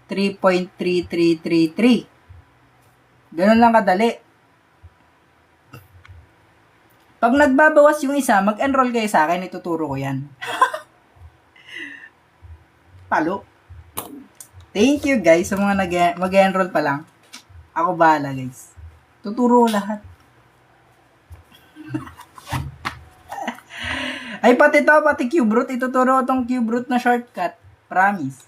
3.3333. Ganun lang kadali. Pag nagbabawas yung isa, mag-enroll kayo sa akin, ituturo ko yan. Palo. Thank you guys sa mga mag-enroll pa lang. Ako bahala guys. Tuturo ko lahat. Ay, pati cube root. Ituturo ko tong cube root na shortcut. Promise.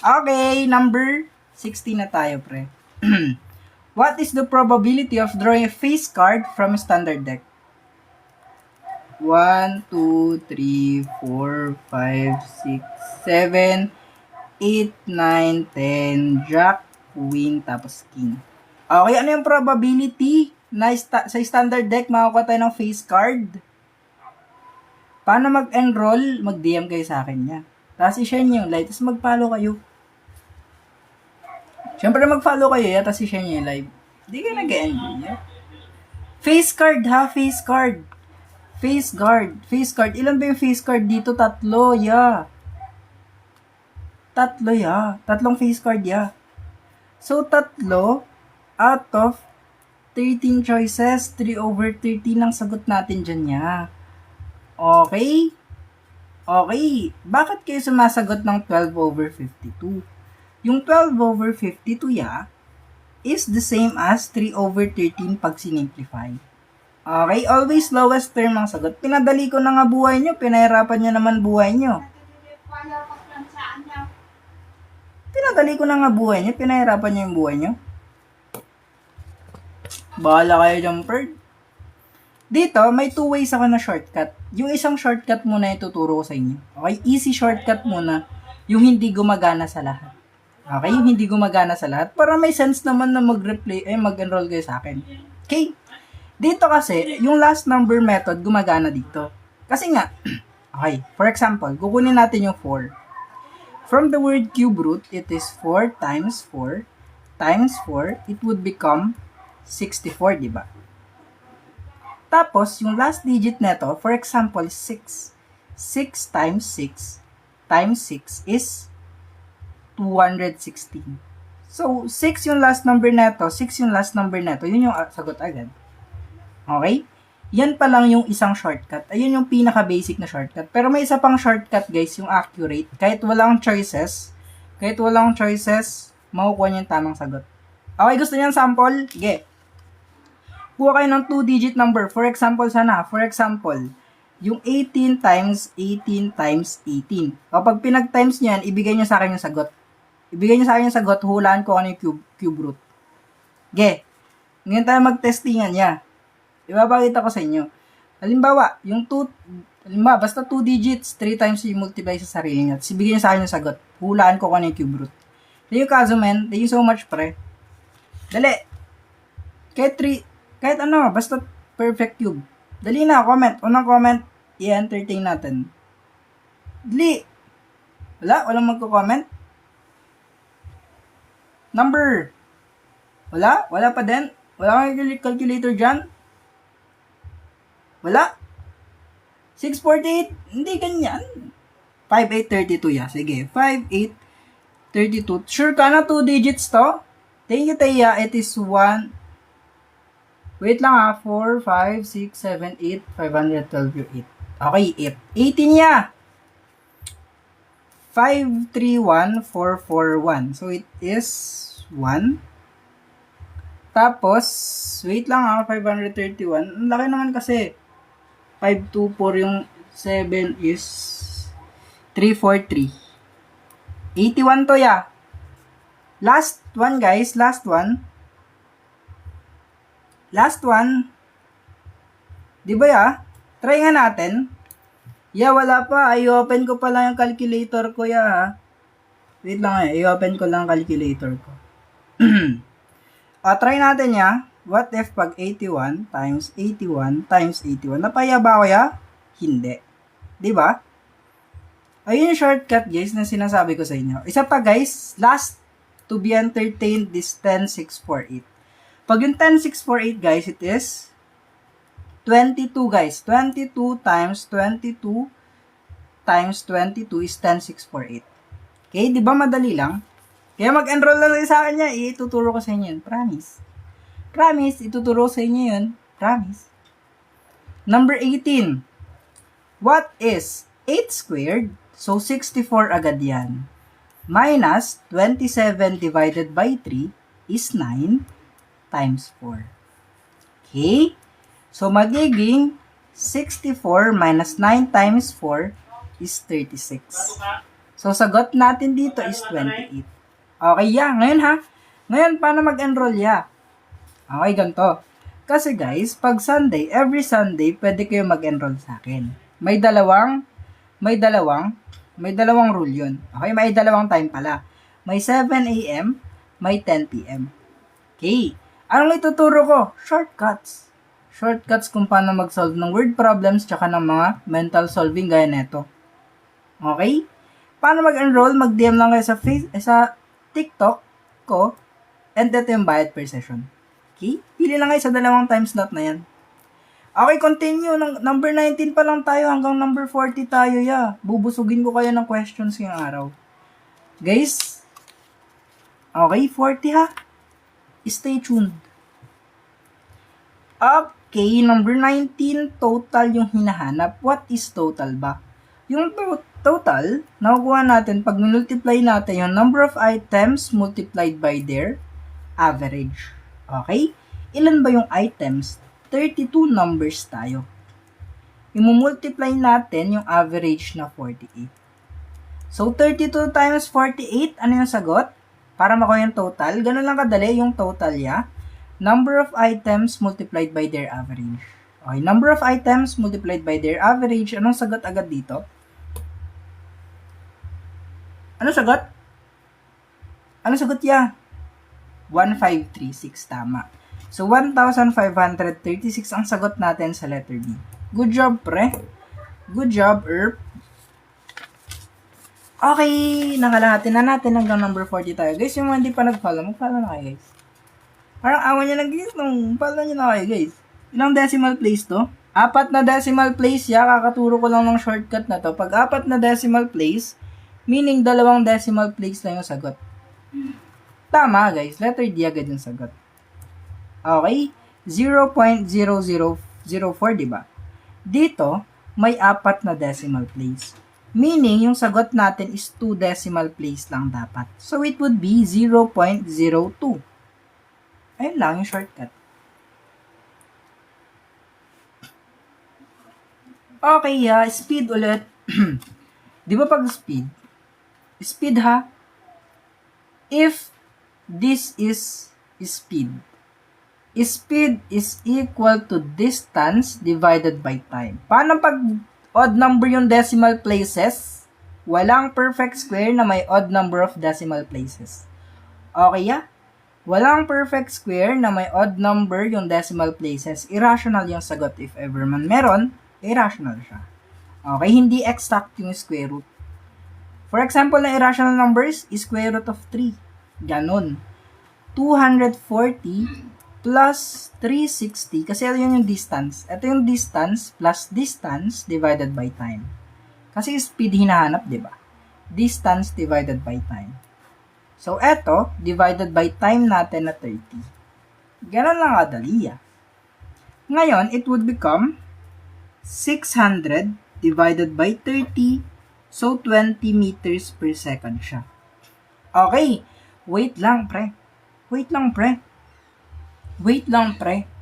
Okay, number 16 na tayo, pre. What is the probability of drawing a face card from a standard deck? 1, 2, 3, 4, 5, 6, 7, 8, 9, 10, Jack, Queen, tapos King. Okay, ano yung probability na sa standard deck makakuha tayo ng face card? Paano mag-enroll? Mag-DM kayo sa akin niya. Tapos i-share niyo yung live. Tapos mag-follow kayo. Siyempre mag-follow kayo ya. Tapos i-share niyo yung live. Hindi kayo nag-enjoy niya. Face card ha. Face card. Face guard. Face card. Ilan ba yung face card dito? 3 ya. 3 ya. 3 face card ya. So 3 out of 13 choices. 3 over 13 ang sagot natin dyan ya. Okay? Okay. Bakit kayo sumasagot ng 12 over 52? Yung 12 over 52 ya, is the same as 3 over 13 pag sinimplify. Okay? Always lowest term ang sagot. Pinadali ko na nga buhay nyo. Pinahirapan nyo naman buhay nyo. Pinadali ko na nga buhay nyo. Pinahirapan nyo yung buhay nyo. Bahala kayo dyan, Perd. Dito, may 2 ways ako na shortcut. Yung isang shortcut muna yung tuturo ko sa inyo. Okay? Easy shortcut muna. Yung hindi gumagana sa lahat. Okay? Yung hindi gumagana sa lahat. Para may sense naman na mag-enroll kayo sa akin. Okay? Dito kasi, yung last number method gumagana dito. Kasi nga, okay. For example, kukunin natin yung 4. From the word cube root, it is 4 times 4 times 4. It would become 64, diba? Tapos, yung last digit neto, for example, 6. 6 times 6 times 6 is 216. So, 6 yung last number neto, 6 yung last number neto, yun yung sagot agad. Okay? Yan pa lang yung isang shortcut. Ayun yung pinaka-basic na shortcut. Pero may isa pang shortcut, guys, yung accurate. Kahit walang choices, makukuha niyo yung tamang sagot. Okay, gusto niyo ng sample? Sige. Kuha kayo ng 2-digit number. For example, yung 18 times 18 times 18. Kapag pinag-times niyan, ibigay niyo sa akin yung sagot. Hulaan ko ano yung cube root. Ge. Ngayon tayo mag-testingan niya. Ipapakita ko sa inyo. Halimbawa, basta 2 digits, 3 times yung multiply sa sarili niya. Tapos ibigay niyo sa akin yung sagot. Hulaan ko ano yung cube root. Thank you, Kazumen. Thank you so much, pre. Dali. Kahit ano, basta perfect cube. Dali na, comment. Unang comment, i-entertain natin. Dali. Walang magko-comment. Number. Wala pa din. Wala kang calculator dyan. Wala. 648, hindi ganyan. 5832 ya. Sige, 5832. Sure ka na 2 digits to? Thank you, Taya. It is 1. Wait lang ha. 4, 5, 6, 7, 8, 512 yung 8. Okay, 8. 18 ya. 531441. So, it is 1. Tapos, wait lang ha. 531. Ang laki naman kasi. 524 yung 7 is 343. 81 to ya. Last one, guys. Last one. Di ba ya? Try nga natin. Ya, wala pa. I-open ko pa lang yung calculator ko ya. Wait lang I-open ko lang calculator ko. Try natin ya. What if pag 81 times 81 times 81? Napaya ba kaya? Hindi. Diba? Ayun yung shortcut guys na sinasabi ko sa inyo. Isa pa guys, last to be entertained is 10648. Pag yung 10648 guys, it is 22 guys. 22 times 22 times 22 is 10648. Okay, di ba madali lang? Kaya mag-enroll lang sa akin niya, ituturo ko sa inyo yun. Promise. Promise, ituturo sa inyo yun. Promise. Number 18. What is 8 squared? So, 64 agad yan. Minus 27 divided by 3 is 9 times 4. Okay? So, magiging 64 minus 9 times 4 is 36. So, sagot natin dito is 28. Okay, yeah. Ngayon ha. Ngayon, paano mag-enroll ya? Okay, ganito. Kasi guys, pag Sunday, every Sunday, pwede kayo mag-enroll sa akin. May dalawang rule yun. Okay, may dalawang time pala. May 7 a.m., may 10 p.m. Okay. Anong ituturo ko? Shortcuts. Shortcuts kung paano mag-solve ng word problems tsaka ng mga mental solving gaya neto. Okay? Paano mag-enroll? Mag-DM lang kayo sa TikTok ko and ito yung bayad per session. Okay? Pili lang kayo sa dalawang time slot na yan. Okay, continue. Number 19 pa lang tayo hanggang number 40 tayo, ya. Bubusugin ko kayo ng questions ngayong araw. Guys, okay, 40 ha. Stay tuned. Okay, number 19, total yung hinahanap. What is total ba? Yung total, nakukuha natin pag multiply natin yung number of items multiplied by their average. Okay? Ilan ba yung items? 32 numbers tayo. I-multiply natin yung average na 48. So, 32 times 48, ano yung sagot? Para makuha yung total, ganun lang kadali yung total ya. Number of items multiplied by their average. Okay, number of items multiplied by their average, anong sagot agad dito? Ano sagot? Ano sagot ya? 1536, tama. So, 1,536 ang sagot natin sa letter B. Good job, pre. Good job, Erp. Okay, nakalahati na natin hanggang number 40 tayo. Guys, yung mga hindi pa nag-follow, mag-follow na kayo, guys. Parang awan nyo lang, guys. Follow nyo na kayo, guys. Ilang decimal place to? 4 na decimal place, ya. Kakaturo ko lang ng shortcut na to. Pag 4 na decimal place, meaning 2 decimal place lang yung sagot. Tama, guys. Letter D agad yung sagot. Okay? 0.0004, diba? Dito, may 4 na decimal place. Meaning, yung sagot natin is 2 decimal place lang dapat. So, it would be 0.02. Ayun lang yung shortcut. Okay, speed ulit. Di ba pag speed? Speed ha? If this is speed, speed is equal to distance divided by time. Paano pag odd number yung decimal places? Walang perfect square na may odd number of decimal places. Okay ya? Walang perfect square na may odd number yung decimal places. Irrational yung sagot if ever man meron, irrational siya. Okay, hindi exact yung square root. For example, na irrational numbers, square root of 3. Ganon. 240 plus 360, kasi ito yung distance. Ito yung distance plus distance divided by time. Kasi speed hinahanap, di ba? Distance divided by time. So, ito, divided by time natin na 30. Ganon lang kadali, Ngayon, it would become 600 divided by 30, so 20 meters per second siya. Okay, wait lang, pre.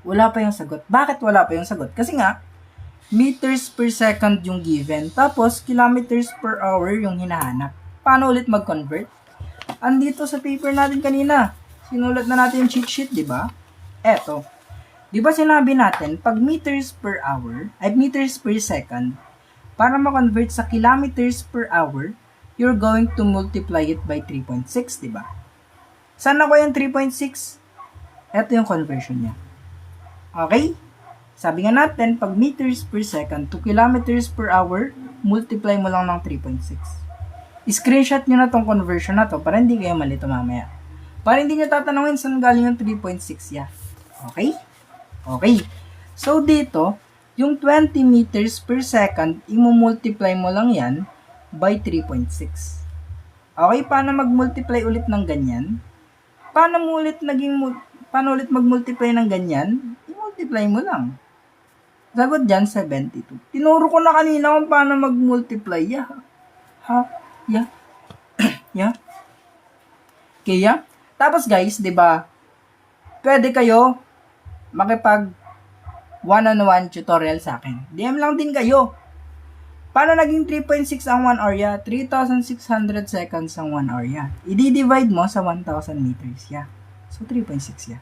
Wala pa yung sagot. Bakit wala pa yung sagot? Kasi nga, meters per second yung given, tapos kilometers per hour yung hinahanap. Paano ulit mag-convert? Andito sa paper natin kanina. Sinulat na natin yung cheat sheet, di ba? Eto. Di ba sinabi natin, pag meters per hour, ay meters per second, para ma-convert sa kilometers per hour, you're going to multiply it by 3.6, di ba? Saan ako yung 3.6? Ito yung conversion niya. Okay? Sabi nga natin, pag meters per second to kilometers per hour, multiply mo lang ng 3.6. Screenshot nyo na tong conversion na to para hindi kayo malito mamaya. Para hindi nyo tatanungin saan galing yung 3.6 ya. Okay? Okay. So, dito, yung 20 meters per second, imumultiply mo lang yan by 3.6. Okay, paano mag-multiply ulit ng ganyan? Paano ulit mag-multiply ng ganyan? I-multiply mo lang. Sagot dyan, 72. Tinuro ko na kanina kung paano mag-multiply. Yeah. Ha? Yeah. Yeah. Okay, yeah? Tapos guys, di ba? Pwede kayo makipag one-on-one tutorial sa akin. DM lang din kayo. Paano naging 3.6 ang 1 hour ya? 3,600 seconds ang 1 hour ya. I-divide mo sa 1,000 meters ya. So, 3.6 ya.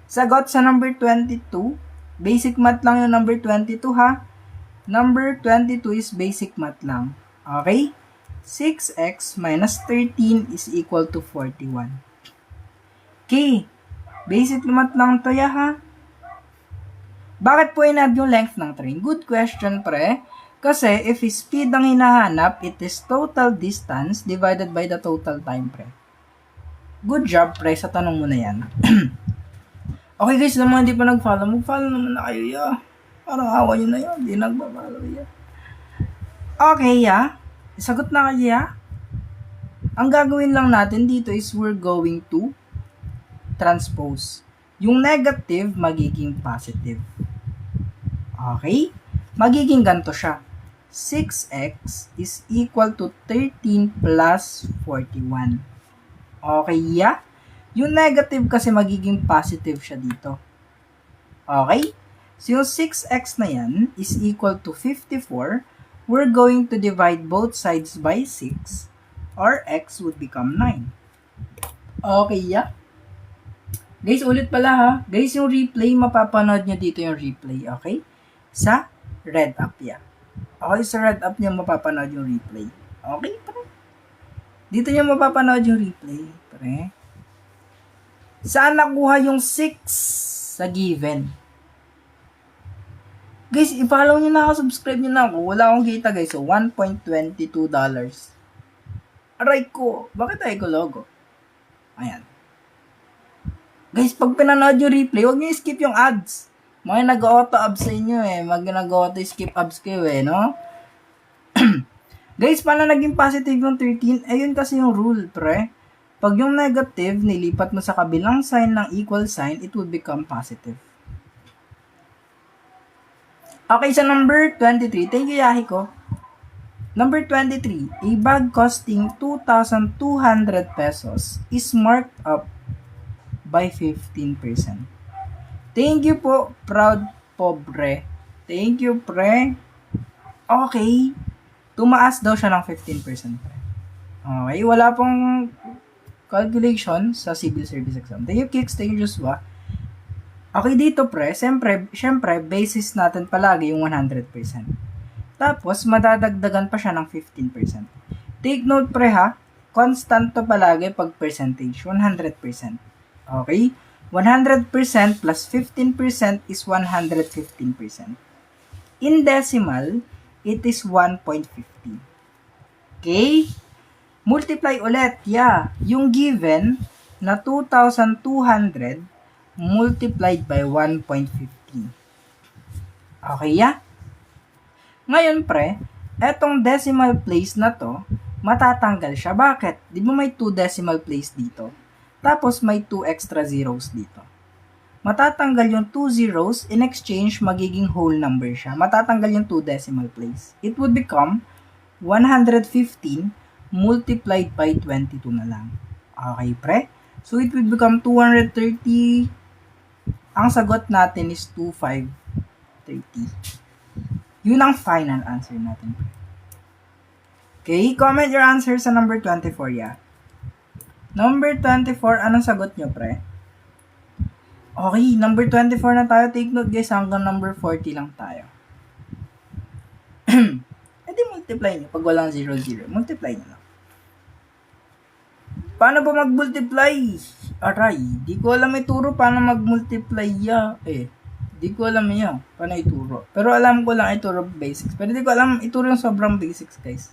Sagot sa number 22. Basic math lang yung number 22 ha. Number 22 is basic math lang. Okay? 6x minus 13 is equal to 41. Okay. Basic math lang to ya ha. Bakit po inad yung length ng train? Good question pre. Kasi if speed ang hinahanap, it is total distance divided by the total time pre. Good job pre sa tanong mo na yan. Okay guys, naman hindi pa nag-follow, mag-follow naman na kayo ya. Parang awa nyo na yun, hindi nagpa-follow ya. Okay ya, sagot na kayo ya. Ang gagawin lang natin dito is we're going to transpose. Yung negative magiging positive. Okay? Magiging ganito siya. 6x is equal to 13 plus 41. Okay, yeah? Yung negative kasi magiging positive siya dito. Okay? So, yung 6x na yan is equal to 54. We're going to divide both sides by 6. Or x would become 9. Okay, yeah? Guys, ulit pala ha. Guys, yung replay, mapapanood nyo dito yung replay. Okay? Sa red app ya. Okay, sa red app nyo mapapanood yung replay. Okay, pre? Dito nyo mapapanood yung replay, pre. Saan nakuha yung 6 sa given? Guys, i-follow nyo na ako, subscribe nyo na ako. Wala akong kita guys, so $1.22. Aray ko, bakit tayo ko logo? Ayan. Guys, pag pinanood yung replay, huwag nyo skip yung ads. Mga nag-auto abs sa inyo eh. Nag-auto skip abs kayo eh, no? Guys, paano naging positive yung 13? Ayun kasi yung rule, pre. Pag yung negative, nilipat mo sa kabilang sign ng equal sign, it will become positive. Okay, sa number 23, thank you, Yahiko. Number 23, a bag costing 2,200 pesos is marked up by 15%. Thank you po, proud pobre. Thank you, pre. Okay. Tumaas daw siya ng 15%, pre. Okay, wala pong calculation sa civil service exam. Thank you, Kicks. Thank you, Joshua. Okay, dito, pre. Siyempre, basis natin palagi yung 100%. Tapos, madadagdagan pa siya ng 15%. Take note, pre, ha? Constant to palagi pag percentage. 100%. Okay? 100% plus 15% is 115%. In decimal, it is 1.50. Okay? Multiply ulit. Yeah. Yung given na 2,200 multiplied by 1.15. Okay, yeah? Ngayon, pre, etong decimal place na to, matatanggal siya. Bakit? Di ba may 2 decimal place dito? Tapos may 2 extra zeros dito. Matatanggal yung 2 zeros, in exchange, magiging whole number siya. Matatanggal yung 2 decimal place. It would become 115 multiplied by 22 na lang. Okay, pre? So, it would become 230. Ang sagot natin is 2,530. Yun ang final answer natin, pre. Okay, comment your answer sa number 24, yeah. Number 24, anong sagot nyo, pre? Okay, number 24 na tayo. Take note, guys, hanggang number 40 lang tayo. Edi multiply nyo. Pag walang 0, 0, multiply nyo lang. Paano ba mag-multiply? Aray, di ko alam ituro paano mag-multiply ya. Di ko alam yun. Paano ituro. Pero alam ko lang ituro basics. Pero di ko alam ituro yung sobrang basics, guys.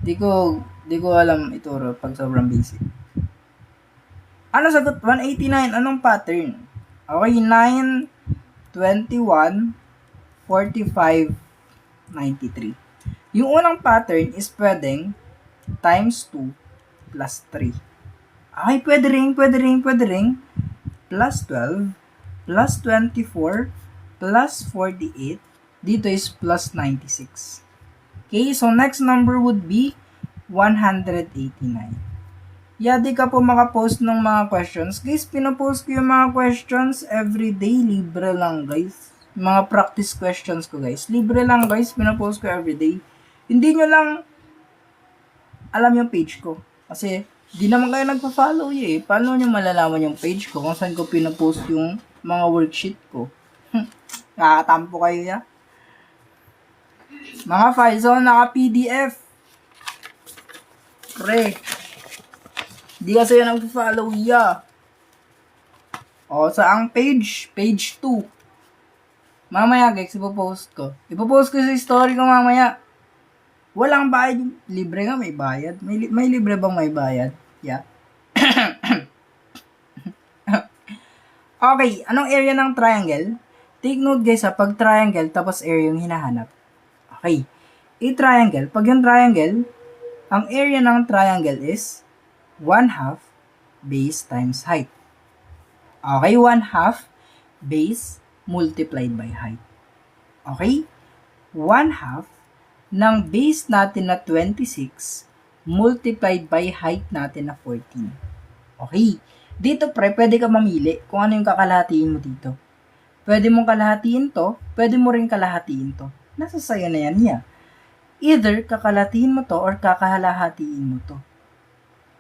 Di ko alam ituro pag sobrang basic. Ano sagot? 189. Anong pattern? Okay, 9, 21, 45, 93. Yung unang pattern is pwedeng times 2 plus 3. Okay, pwede ring. Plus 12, plus 24, plus 48. Dito is plus 96. Okay, so next number would be 189. Yeah, di ka po makapost ng mga questions. Guys, pinapost ko yung mga questions everyday. Libre lang, guys. Mga practice questions ko, guys. Libre lang, guys. Pinapost ko everyday. Hindi nyo lang alam yung page ko. Kasi, di naman kayo nagpa-follow eh. Paano nyo malalaman yung page ko kung saan ko pinapost yung mga worksheet ko? Nakakatampo kayo ya. Mga files, so naka-PDF. Pre. Di kasi yan nagpa-follow ya. O, saang page? Page 2. Mamaya guys, ipopost ko. Ipopost ko sa story ko mamaya. Walang bayad. Libre nga, may bayad. May libre bang may bayad? Yeah. Okay, anong area ng triangle? Take note guys pag triangle tapos area yung hinahanap. Okay. A-triangle, pag yung triangle, ang area ng triangle is 1/2 base times height. Okay, 1/2 base multiplied by height. Okay? 1/2 ng base natin na 26 multiplied by height natin na 14. Okay. Dito pre, pwede ka mamili kung ano yung kakalahatiin mo dito. Pwede mong kalahatiin to, pwede mo rin kalahatiin to. Nasa sayo na yan niya. Either kakalahatiin mo to or kakalahatiin mo to.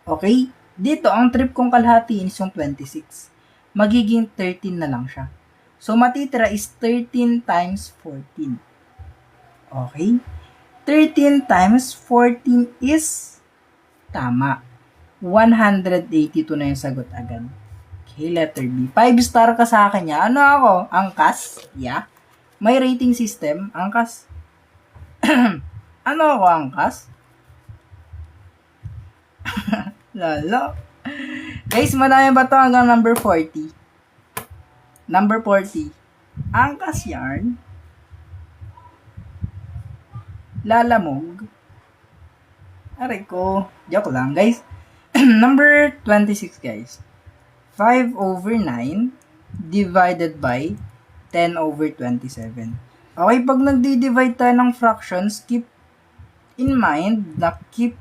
Okay? Dito, ang trip kong kalahatiin is yung 26. Magiging 13 na lang siya. So, matitira is 13 times 14. Okay? 13 times 14 is tama. 182 na yung sagot agad. Okay, letter B. 5 star ka sa akin ya. Ano ako? Angkas? Yeah. May rating system. Angkas. Ano ako, angkas? Lalo. Guys, madami ba ito hanggang number 40? Number 40. Angkas yarn. Lalamog. Aray ko. Joke lang, guys. Number 26, guys. 5/9 divided by 10/27. Okay, pag nagdi-divide tayo ng fractions, keep in mind na keep,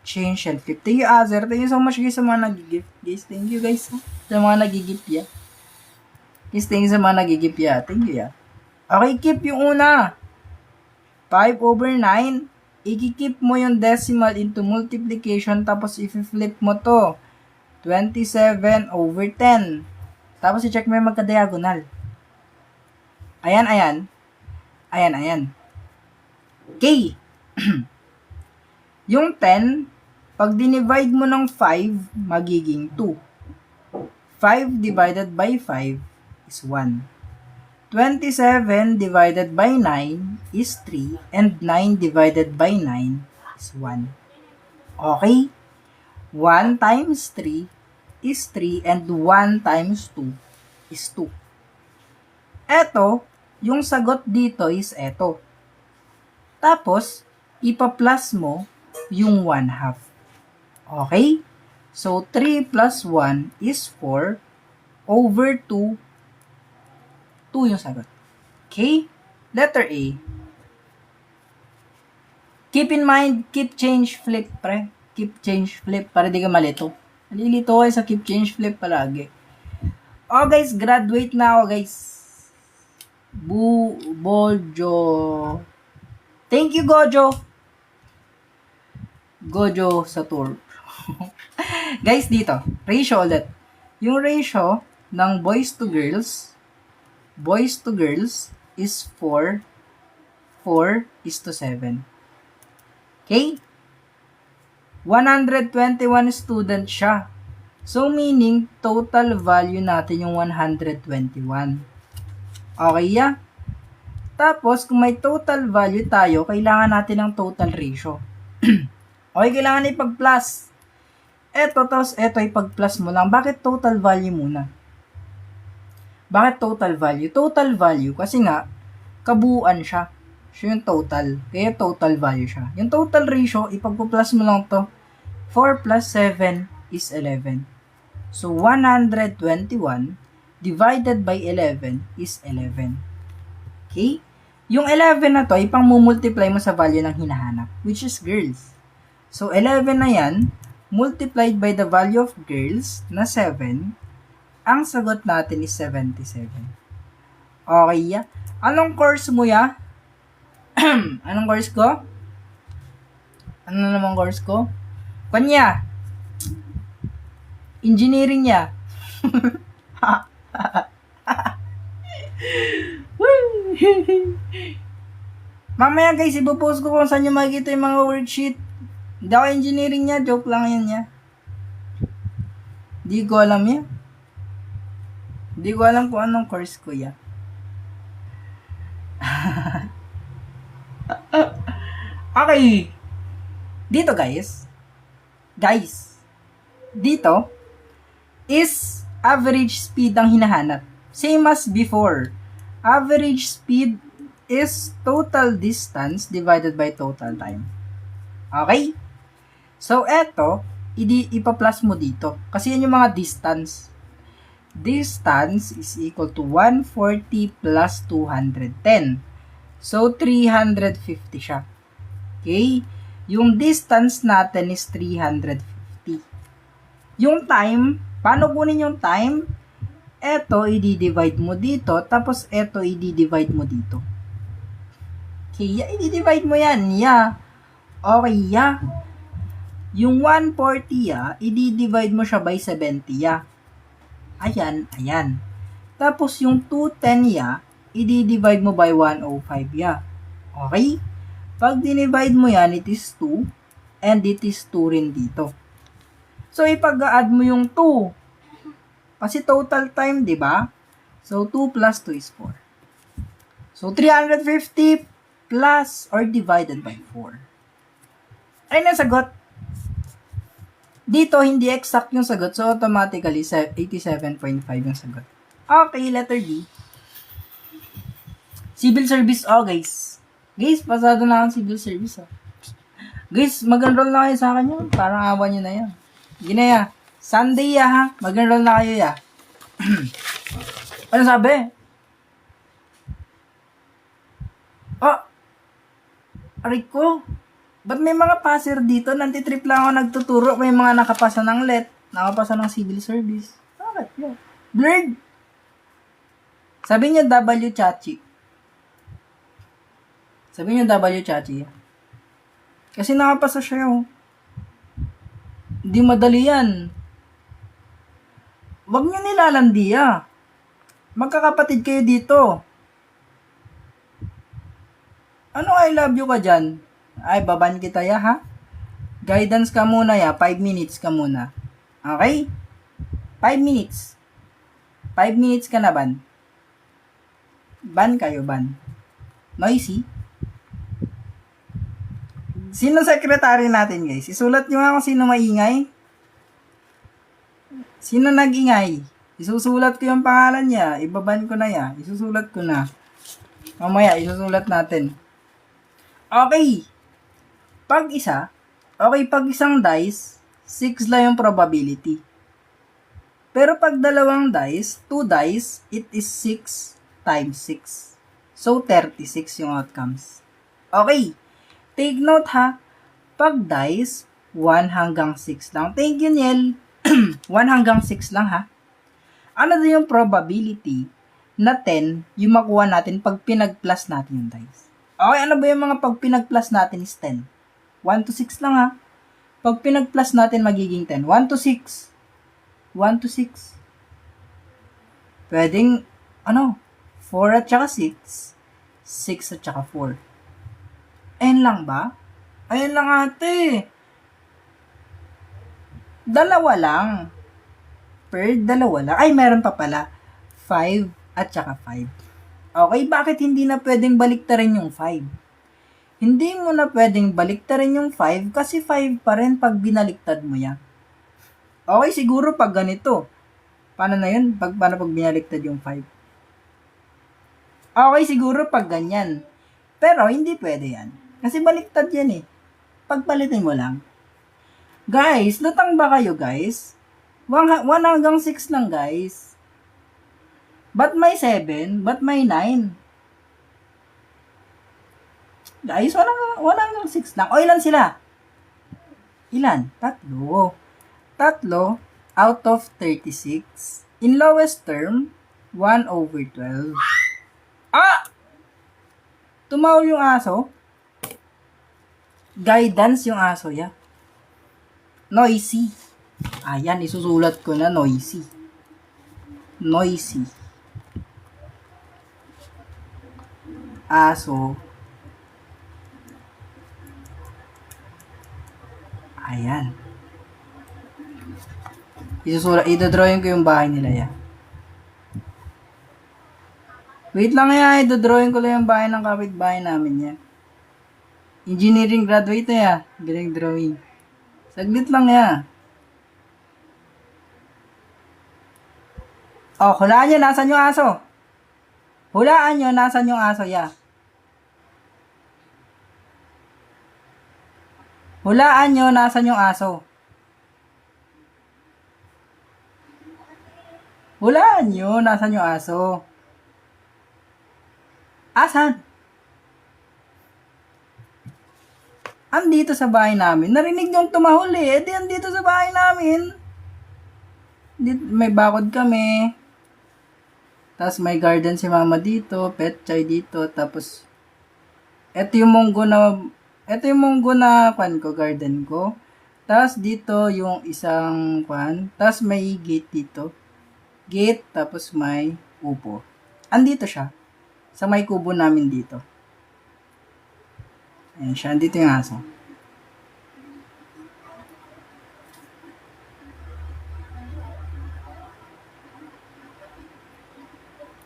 change, and flip. Thank you, Azer. Thank you so much, guys, sa mga nag-gift. Guys, thank you, guys, sa mga nag-gift ya. Guys, thank you sa mga nag-gift ya. Thank you, ya. Okay, keep yung una. 5/9. I-keep mo yung decimal into multiplication, tapos i-flip mo to. 27/10. Tapos i-check mo yung magka-diagonal. Ayan. Okay. Yung 10, pag dinivide mo ng 5, magiging 2. 5 divided by 5 is 1. 27 divided by 9 is 3. And 9 divided by 9 is 1. Okay? 1 times 3 is 3 and 1 times 2 is 2. Eto, yung sagot dito is eto. Tapos, ipa-plus mo yung 1/2. Okay? So, 3 plus 1 is 4 over 2. 2 yung sagot. Okay? Letter A. Keep in mind, keep, change, flip, pre. Keep, change, flip, para di ka malito. Nalilito kayo sa keep, change, flip palagi. Oh, guys, graduate na ako, guys. Bojo. Thank you, Gojo. Gojo sa tour. Guys, dito, ratio ulit. Yung ratio ng boys to girls is 4:7. Okay? 121 student siya. So, meaning, total value natin yung 121. Okay, yeah? Tapos, kung may total value tayo, kailangan natin ng total ratio. Okay, kailangan ipag-plus. Eto, tapos eto, ipag-plus mo lang. Bakit total value muna? Bakit total value? Total value, kasi nga, kabuuan siya. Siya yung total. Kaya total value siya. Yung total ratio, ipag-plus mo lang to. 4 plus 7 is 11. So, 121 divided by 11 is 11. Okay? Yung 11 na to, ipang-multiply mo sa value ng hinahanap, which is girls. So, 11 na yan, multiplied by the value of girls na 7, ang sagot natin is 77. Okay, ya? Anong course mo, ya? Anong course ko? Ano namang course ko? Kanya. Engineering niya. Mamaya guys, ipopost ko kung saan nyo makikita yung mga worksheet. Hindi ako engineering niya, joke lang yan niya. Di ko alam yan. Di ko alam kung anong course ko ya. Okay. Dito guys. Dito is average speed ang hinahanap. Same as before. Average speed is total distance divided by total time. Okay? So, eto, ipa-plus mo dito. Kasi yan yung mga distance. Distance is equal to 140 plus 210. So, 350 siya. Okay? Yung distance natin is 350. Yung time, paano kunin yung time? Eto, i-divide mo dito, tapos eto, i-divide mo dito. Okay, i-divide mo yan, yeah. Okay, yeah. Yung 140, i-divide mo siya by 70, yeah. Ayan. Tapos, yung 210, i-divide mo by 105, yeah. Okay? Pag dinivide mo yan, it is 2, and it is 2 rin dito. So, ipag-add mo yung 2. Kasi total time, di ba? So, 2 plus 2 is 4. So, 350 plus or divided by 4. Ayun ang sagot. Dito, hindi exact yung sagot. So, automatically, 87.5 yung sagot. Okay, letter D. Civil service, guys. Guys, pasado na akong civil service, Guys, mag-enroll na kayo sa akin yun. Parang awa nyo na yan. Ginaya. Sunday, ha? Mag-enroll na kayo, Ano sabi? Aray ko. Ba't may mga passer dito? Nantitrip lang ako nagtuturo. May mga nakapasa ng LET. Nakapasa ng civil service. Bakit yun? Blurred. Sabi niya W Chachi. Kasi nakapasa siya, Hindi madali yan. Huwag niyo nilalandi, Magkakapatid kayo dito. Ano I love you ka dyan? Ay, baban kita, ha? Guidance ka muna, 5 minutes ka muna. Okay? 5 minutes. 5 minutes ka na, ban. Ban kayo, ban. Noisy. Sino secretary natin, guys? Isulat nyo nga kung sino maingay. Sino nag-ingay? Isusulat ko yung pangalan niya. Ibaban ko na Isusulat ko na. Mamaya, isusulat natin. Okay. Pag isang dice, 6 lang yung probability. Pero pag dalawang dice, 2 dice, it is 6 times 6. So, 36 yung outcomes. Okay. Take note, Pag dice, 1 hanggang 6 lang. Thank you, Niel. 1 hanggang 6 lang, Ano din yung probability na 10 yung makuha natin pag pinag-plus natin yung dice? Okay, ano ba yung mga pag pinag-plus natin is 10? 1 to 6 lang, Pag pinag-plus natin, magiging 10. 1 to 6. 1 to 6. Pwedeng, 4 at saka 6. 6 at saka 4. Ayun lang ba? Ayun lang, ate. Dalawa lang. per dalawa lang. Ay, meron pa pala. 5 at saka 5. Okay, bakit hindi na pwedeng baliktarin yung 5? Hindi mo na pwedeng baliktarin yung 5 kasi 5 pa rin pag binaliktad mo yan. Okay, siguro pag ganito. Paano na yun? Paano pag binaliktad yung 5? Okay, siguro pag ganyan. Pero hindi pwede yan. Kasi baliktad yan eh. Pagpalitin mo lang. Guys, lutang ba kayo guys? 1 hanggang 6 lang guys. Ba't may 7? Ba't may 9? Guys, 1 hanggang 6 lang. O ilan sila? Ilan? 3. 3 out of 36. In lowest term, 1/12. Ah! Tumaw yung aso? Guidance yung aso ya. Noisy. Ayan, isusulat ko na noisy. Noisy. Aso. Ayan. Idodrawing ko yung bahay nila ya. Wait lang ya, idodrawing ko lang yung bahay ng kapitbahay namin ya. Engineering graduate na ya. Galing drawing. Saglit lang ya. Oh, hulaan nyo, nasan yung aso? Hulaan nyo, nasan yung aso ya? Hulaan nyo, nasan yung aso? Hulaan nyo, nasan yung aso? Asan? Andito sa bahay namin. Narinig yung tumahol eh. Di andito sa bahay namin. May bakod kami. Tapos may garden si mama dito. Pet chay dito. Tapos, ito yung munggo na garden ko. Tapos dito yung isang Tapos may gate dito. Gate, tapos may upo. Andito siya. Sa may kubo namin dito. Ayan siya. Andito yung aso.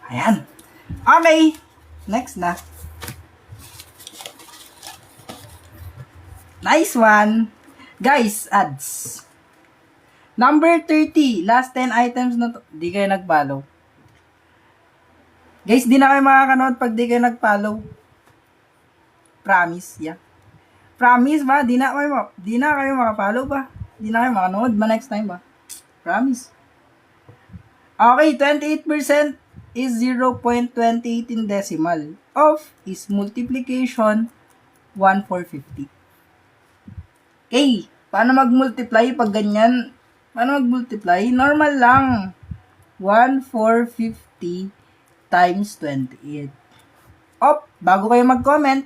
Ayan. Okay. Next na. Nice one. Guys, ads. Number 30. Last 10 items na to. Di kayo nag-follow. Guys, di na kayo makakanood pag di kayo nag-follow. Promise, yeah. Promise ba? Di na kayo makapollow ba? Di na kayo makanood ba next time ba? Promise. Okay, 28% is 0.28 in decimal. Of is multiplication 1,450. Okay, paano mag-multiply pag ganyan? Paano mag-multiply? Normal lang. 1,450 times 28. Bago kayo mag-comment,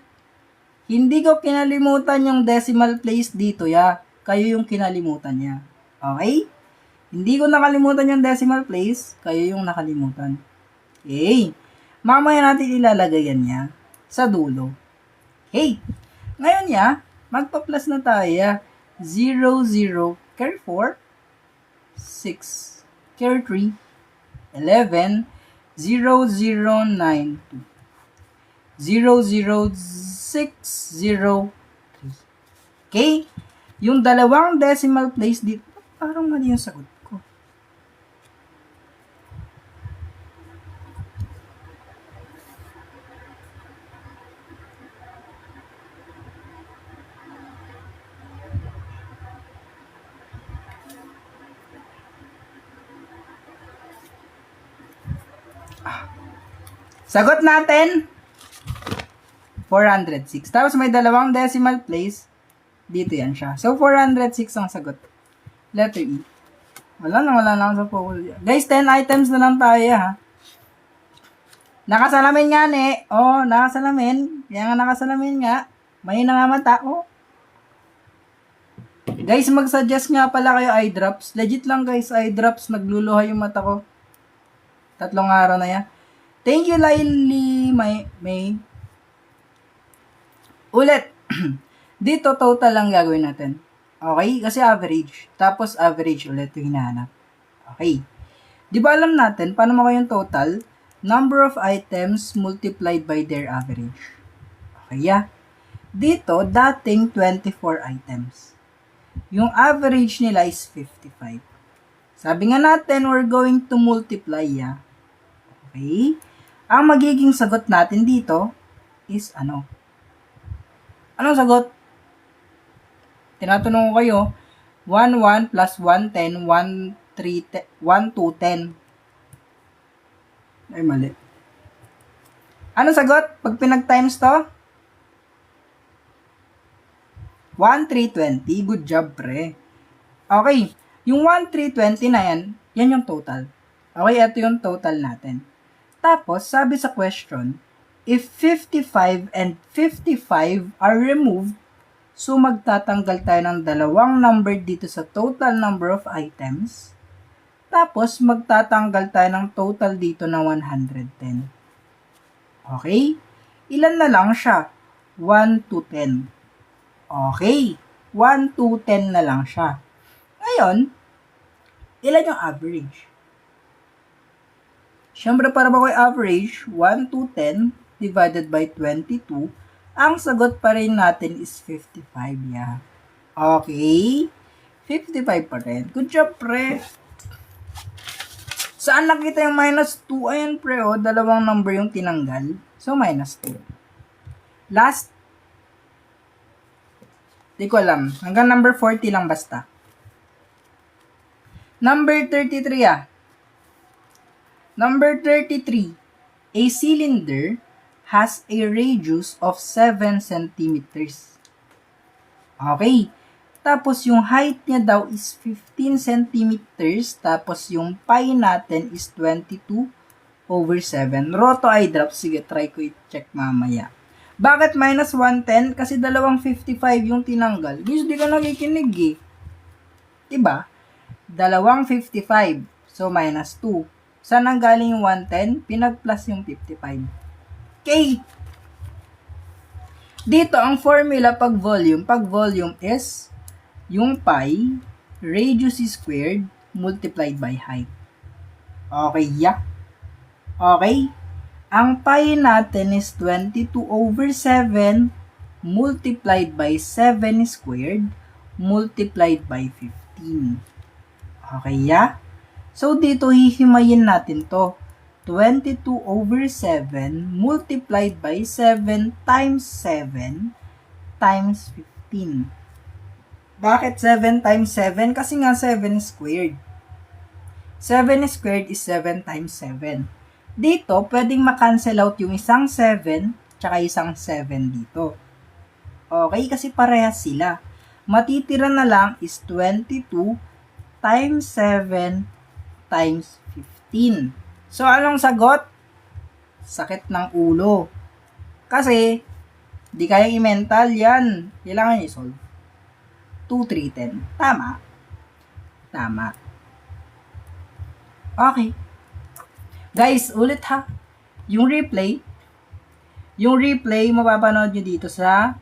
hindi ko kinalimutan yung decimal place dito, ya. Kayo yung kinalimutan niya. Okay? Hindi ko nakalimutan yung decimal place, kayo yung nakalimutan. Okay. Mamaya natin ilalagay yan niya sa dulo. Okay. Ngayon ya, magpa-plus na tayo ya. 0, 0, care 4, 6, care 3, 11, 0, 0, 9, 2, 0, 0, 6, 0, 3. Okay? Yung dalawang decimal place dito, parang mali yung sagot ko. Sagot natin, 406. Tapos may dalawang decimal place. Dito yan siya. So, 406 ang sagot. Letter E. Wala na ako sa focus. Guys, 10 items na lang tayo, ha. Nakasalamin nga, ne. Oh, nakasalamin. Kaya nga nakasalamin nga. May nga mata, oh. Guys, mag-suggest nga pala kayo eye drops. Legit lang, guys, eye drops. Nagluluha yung mata ko. 3 araw na yan. Thank you, Laili May. Ulit. Dito, total lang gagawin natin. Okay? Kasi average. Tapos, average ulit yung hinahanap. Okay. Di ba alam natin, paano mo yung total? Number of items multiplied by their average. Okay, yeah. Dito, dating 24 items. Yung average nila is 55. Sabi nga natin, we're going to multiply, yeah. Okay? Ang magiging sagot natin dito is ano? Anong sagot? Tinatanong ko kayo, 1, 1 plus 1, 10, 1, 3, 1, 2, 10. Ay, mali. Ano sagot? Pag pinag-times to? 1, 3, 20. Good job, pre. Okay. Yung 1, 3, 20 na yan, yan yung total. Okay, ito yung total natin. Tapos, sabi sa question, if 55 and 55 are removed, so magtatanggal tayo ng dalawang number dito sa total number of items. Tapos, magtatanggal tayo ng total dito na 110. Okay? Ilan na lang siya? 1 to 10. Okay. 1 to 10 na lang siya. Ngayon, ilan yung average? Siyempre, para ba ko average, 1 to 10 divided by 22, ang sagot pa rin natin is 55, yeah. Okay? 55 pa rin. Good job, pre. Saan nakita yung minus 2? Ayan, pre, oh. Dalawang number yung tinanggal. So, minus 2. Last. Di ko alam. Hanggang number 40 lang basta. Number 33, ah. Number 33. A cylinder has a radius of 7 centimeters. Okay. Tapos, yung height niya daw is 15 centimeters. Tapos, yung pi natin is 22 over 7. Roto eye drop. Sige, try ko i-check mamaya. Bakit minus 110? Kasi dalawang 55 yung tinanggal. Guys, di ka nakikinig eh. Diba? Dalawang 55. So, minus 2. Saan ang galing yung 110? Pinag-plus yung 55. Okay. Dito, ang formula pag volume is yung pi, radius squared, multiplied by height. Okay, yeah. Okay. Ang pi natin is 22 over 7 multiplied by 7 squared multiplied by 15. Okay, yeah? So, dito hihimayin natin to. 22 over 7 multiplied by 7 times 7 times 15. Bakit 7 times 7? Kasi nga 7 squared. 7 squared is 7 times 7. Dito, pwedeng makancel out yung isang 7 tsaka isang 7 dito. Okay, kasi parehas sila. Matitira na lang is 22 times 7 times 15. So, anong sagot? Sakit ng ulo. Kasi, di kayang i-mental yan. Kailangan i-solve. 2, 3, 10. Tama. Tama. Okay. Guys, ulit ha. Yung replay, mapapanood nyo dito sa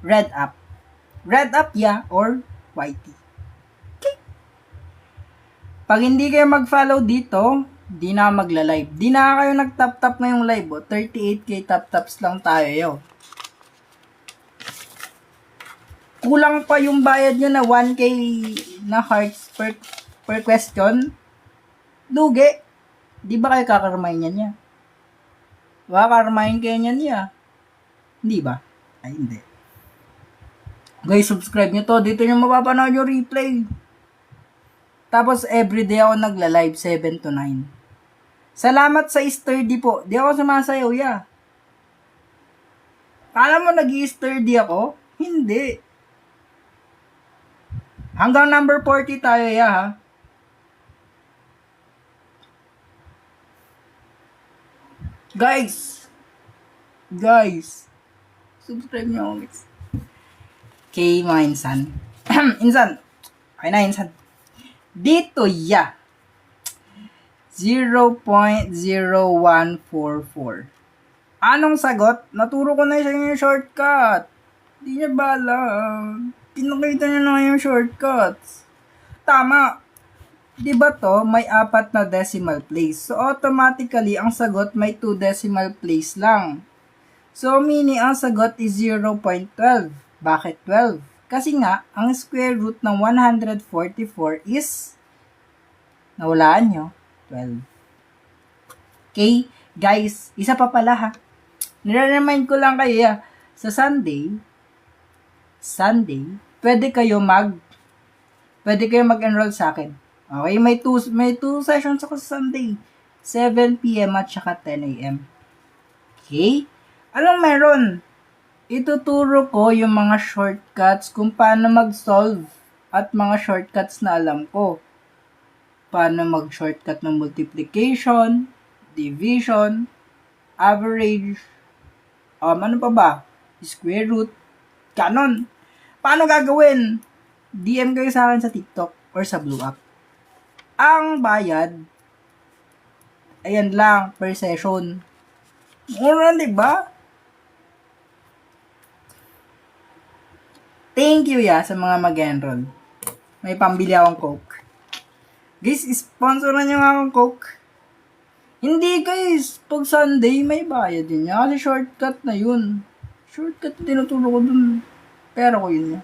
Red App. Red App, yeah, or YT. Okay. Pag hindi kayo mag-follow dito, di na magla-live. Di na kayo nag-tap-tap ngayong live, oh. 38k tap-taps lang tayo, yo. Kulang pa yung bayad nyo na 1k na hearts per question. Dugi. Di ba kayo kakarmahin niya? Kakarmahin kayo niya. Hindi ba? Ay, hindi. Guys, subscribe nyo to. Dito nyo mapapanood yung replay. Tapos, everyday ako nagla-live 7 to 9. Salamat sa sturdy po. Di ako sumasayaw, ya. Kala mo nag-i-sturdy ako? Hindi. Hanggang number 40 tayo, ya, ha? Guys, subscribe nyo ako, guys. Okay, mga insan. Insan. Okay na, insan. Dito, ya. 0.0144. Anong sagot? Naturo ko na siya yung shortcut. Di niya ba alam? Pinakita niya na yung shortcuts. Tama. Di ba to, may 4 na decimal place. So, automatically, ang sagot may 2 decimal place lang. So, meaning ang sagot is 0.12. Bakit 12? Kasi nga, ang square root ng 144 is, nawalaan nyo, 12. Okay? Guys, isa pa pala ha. Nire-remind ko lang kayo, sa Sunday, pwede kayo mag-enroll sa akin. Okay, may two sessions ako sa Sunday. 7 p.m. at saka 10 a.m. Okay? Anong meron? Ituturo ko yung mga shortcuts kung paano mag-solve at mga shortcuts na alam ko. Paano mag-shortcut ng multiplication, division, average, ano pa ba? Square root, ganon. Paano gagawin? DM kayo sa akin sa TikTok or sa Blue App. Ang bayad, ayan lang, per session. Mura, diba? Thank you sa mga mag-enroll. May pambili akong Coke. Guys, sponsoran nyo nga akong Coke. Hindi guys, pag Sunday may bayad din niya. Kasi shortcut na yun. Shortcut na tinuturo ko dun. Pero ko yun.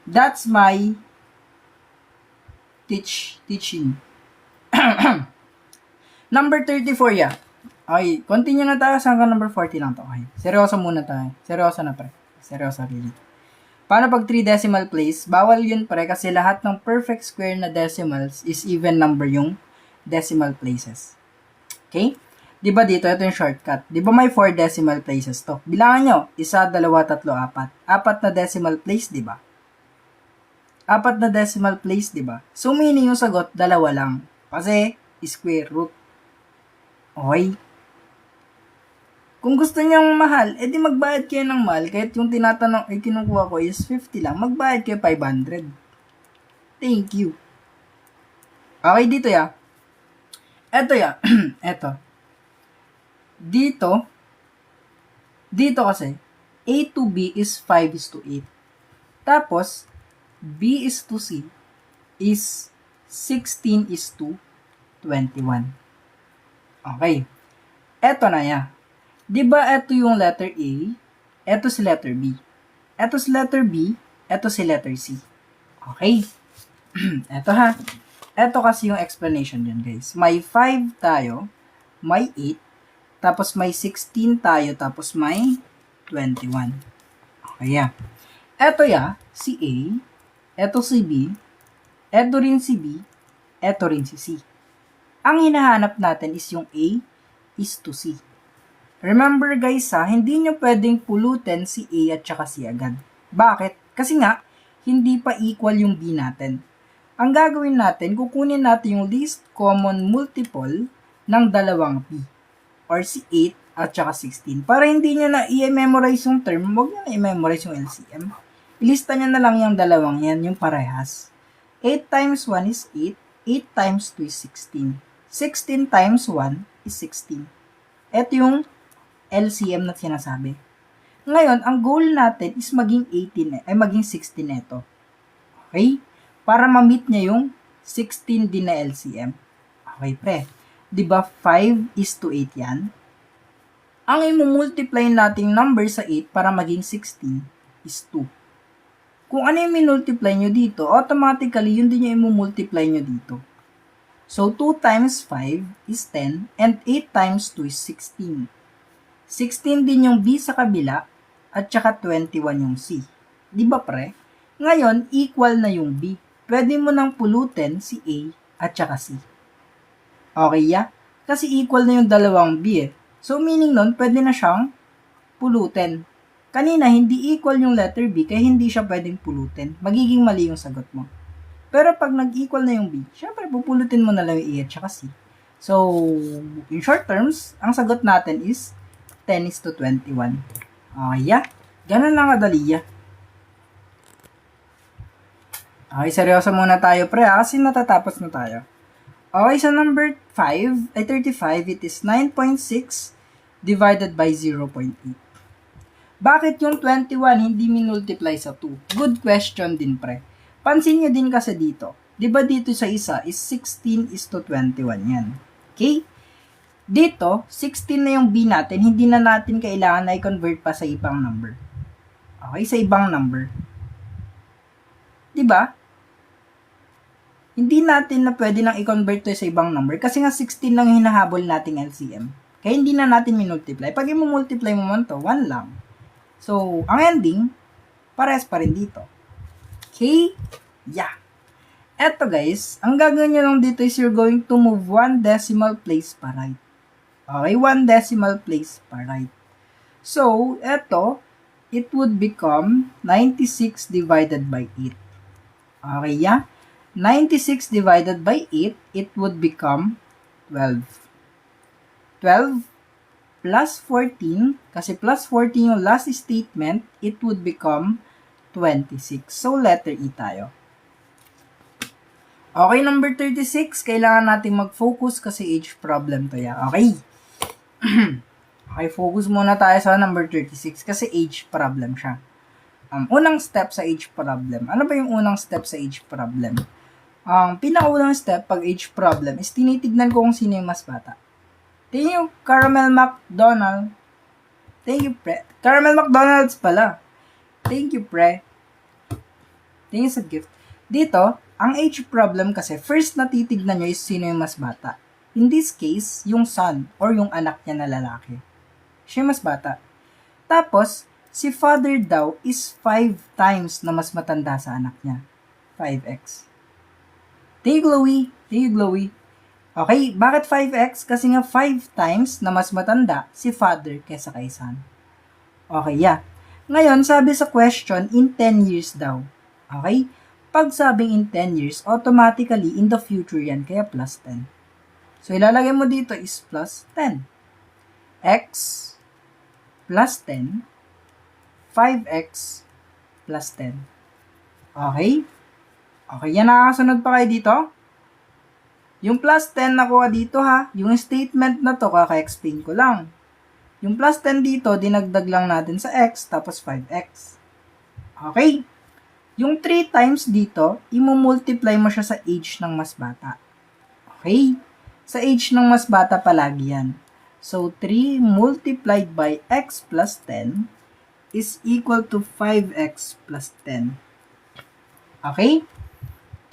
That's my teaching. Number 34 Okay, continue na tayo hanggang number 40 lang to. Okay, seryoso muna tayo. Seryoso na pre. Seryoso really. Paano pag 3 decimal place? Bawal yun pre kasi lahat ng perfect square na decimals is even number yung decimal places. Okay? Di ba dito, ito yung shortcut. Di ba may 4 decimal places to? Bilangan nyo, 1, 2, 3, 4. 4 na decimal place, di ba? 4 na decimal place, di ba? So, meaning yung sagot, 2 lang. Kasi, square root. Okay? Kung gusto niyong mahal, edi magbayad kayo ng mahal. Kahit yung kinukuha ko is 50 lang. Magbayad kayo 500. Thank you. Okay, dito Eto Eto. Dito kasi, A to B is 5:8. Tapos, B is to C is 16:21. Okay. Eto na Diba eto yung letter A, eto si letter B. Eto si letter B, eto si letter C. Okay. Eto Eto kasi yung explanation dyan guys. May 5 tayo, may 8, tapos may 16 tayo, tapos may 21. Okay Eto si A, eto si B, eto rin si B, eto rin si C. Ang hinahanap natin is yung A is to C. Remember guys hindi nyo pwedeng pulutin si A at saka C agad. Bakit? Kasi nga, hindi pa equal yung B natin. Ang gagawin natin, kukunin natin yung least common multiple ng dalawang B. Or si 8 at saka 16. Para hindi nyo na i-memorize yung term, huwag nyo na i-memorize yung LCM. Ilista nyo na lang yung dalawang yan, yung parehas. 8 times 1 is 8. 8 times 2 is 16. 16 times 1 is 16. Ito yung LCM na sinasabi. Ngayon, ang goal natin is maging 16 ito. Okay? Para ma-meet niya yung 16 din na LCM. Okay, pre. Diba 5 is to 8 yan? Ang i-multiply nating number sa 8 para maging 16 is 2. Kung ano yung minultiply nyo dito, automatically yun din yung i-multiply nyo dito. So, 2 times 5 is 10 and 8 times 2 is 16. 16 din yung B sa kabila at saka 21 yung C. Di ba pre? Ngayon, equal na yung B. Pwede mo nang pulutin si A at saka C. Okay Kasi equal na yung dalawang B So, meaning nun, pwede na siyang pulutin. Kanina, hindi equal yung letter B kaya hindi siya pwedeng pulutin. Magiging mali yung sagot mo. Pero pag nag-equal na yung B, syempre pupulutin mo na lang yung A at saka C. So, in short terms, ang sagot natin is 10:21. Ganun lang kadali Okay, seryoso muna tayo pre kasi natatapos na tayo. Okay, so number 35, it is 9.6 divided by 0.8. Bakit yung 21 hindi minultiply sa 2? Good question din pre. Pansin nyo din kasi dito. Di ba dito sa isa is 16:21 yan. Okay? Dito, 16 na yung B natin, hindi na natin kailangan na i-convert pa sa ibang number. Okay, sa ibang number. Di ba? Hindi natin na pwede nang i-convert to sa ibang number kasi nga 16 lang yung hinahabol nating LCM. Kaya hindi na natin minultiply. Pag i-multiply mo man to, 1 lang. So, ang ending, pares pa rin dito. Okay? Yeah. Eto guys, ang gagawin nyo lang dito is you're going to move 1 decimal place pa right. Okay, 1 decimal place pa right. So, eto, it would become 96 divided by 8. Okay, yeah? 96 divided by 8, it would become 12. 12 plus 14, kasi plus 14 yung last statement, it would become 26. So, letter E tayo. Okay, number 36, kailangan natin mag-focus kasi age problem to ya. Okay? Okay, focus muna tayo sa number 36 kasi age problem siya. Unang step sa age problem. Ano ba yung unang step sa age problem? Ang pinakaunang step pag age problem is tinitignan ko kung sino yung mas bata. Thank you, Caramel McDonald. Thank you, pre. Caramel McDonald's pala. Thank you, pre. Thank you sa gift. Dito, ang age problem kasi, first na titignan nyo is sino yung mas bata. In this case, yung son or yung anak niya na lalaki. Siya mas bata. Tapos, si father daw is 5 times na mas matanda sa anak niya. 5x. Thank you, Glowy. Thank you, Glowy. Okay, bakit 5x? Kasi nga 5 times na mas matanda si father kesa kay son. Okay, yeah. Ngayon, sabi sa question, in 10 years daw. Okay? Pag sabing in 10 years, automatically in the future yan, kaya plus 10. So, ilalagay mo dito is plus 10. X plus 10, 5x plus 10. Okay? Okay, yan nakakasunod pa kayo dito. Yung plus 10 nakuha dito ha, yung statement na to, kaka-explain ko lang. Yung plus 10 dito, dinagdag lang natin sa x, tapos 5x. Okay? Yung 3 times dito, imumultiply mo siya sa age ng mas bata. Okay? Sa age ng mas bata palagi yan. So, 3 multiplied by x plus 10 is equal to 5x plus 10. Okay?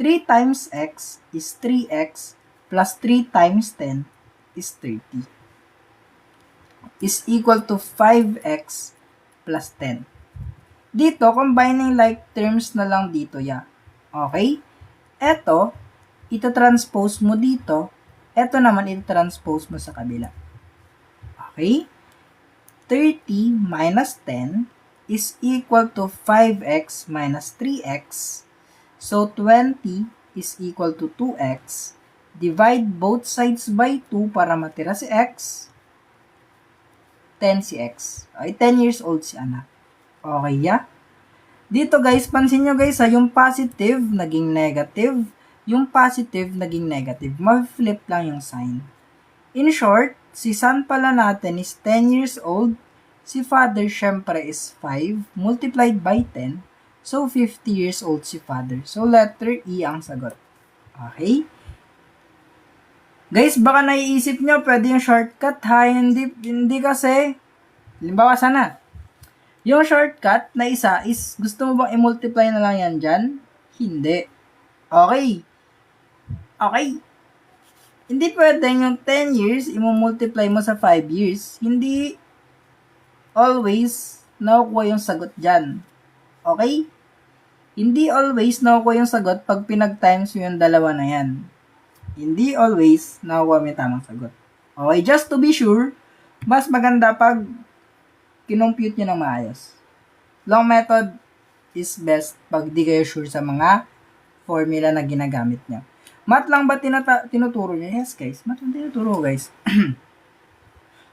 3 times x is 3x plus 3 times 10 is 30. Is equal to 5x plus 10. Dito, combining like terms na lang dito ya. Okay? Eto, ita-transpose mo dito. Eto naman, ita-transpose mo sa kabila. Okay? 30 minus 10 is equal to 5x minus 3x. So, 20 is equal to 2x. Divide both sides by 2 para matira si x. 10 si x. Okay, 10 years old si anak. Okay, yeah? Dito guys, pansin nyo guys ha, yung positive naging negative, yung positive naging negative. Ma-flip lang yung sign. In short, si son pala natin is 10 years old. Si father syempre is 5 multiplied by 10. So, 50 years old si father. So, letter E ang sagot. Okay? Guys, baka naiisip nyo, pwede yung shortcut ha. Hindi kasi. Halimbawa sana. Yung shortcut na isa is, gusto mo bang i-multiply na lang yan dyan? Hindi. Okay. Okay. Hindi pwede yung 10 years, i-multiply mo sa 5 years. Hindi always nakukuha yung sagot dyan. Okay? Hindi always nakukuha yung sagot pag pinag-times mo yung dalawa na yan. Hindi always nakukuha may tamang sagot. Okay, just to be sure, mas maganda pag kinompute nyo ng maayos. Long method is best pag di kayo sure sa mga formula na ginagamit nyo. Math lang ba tinuturo nyo? Yes, guys. Math lang tinuturo, guys.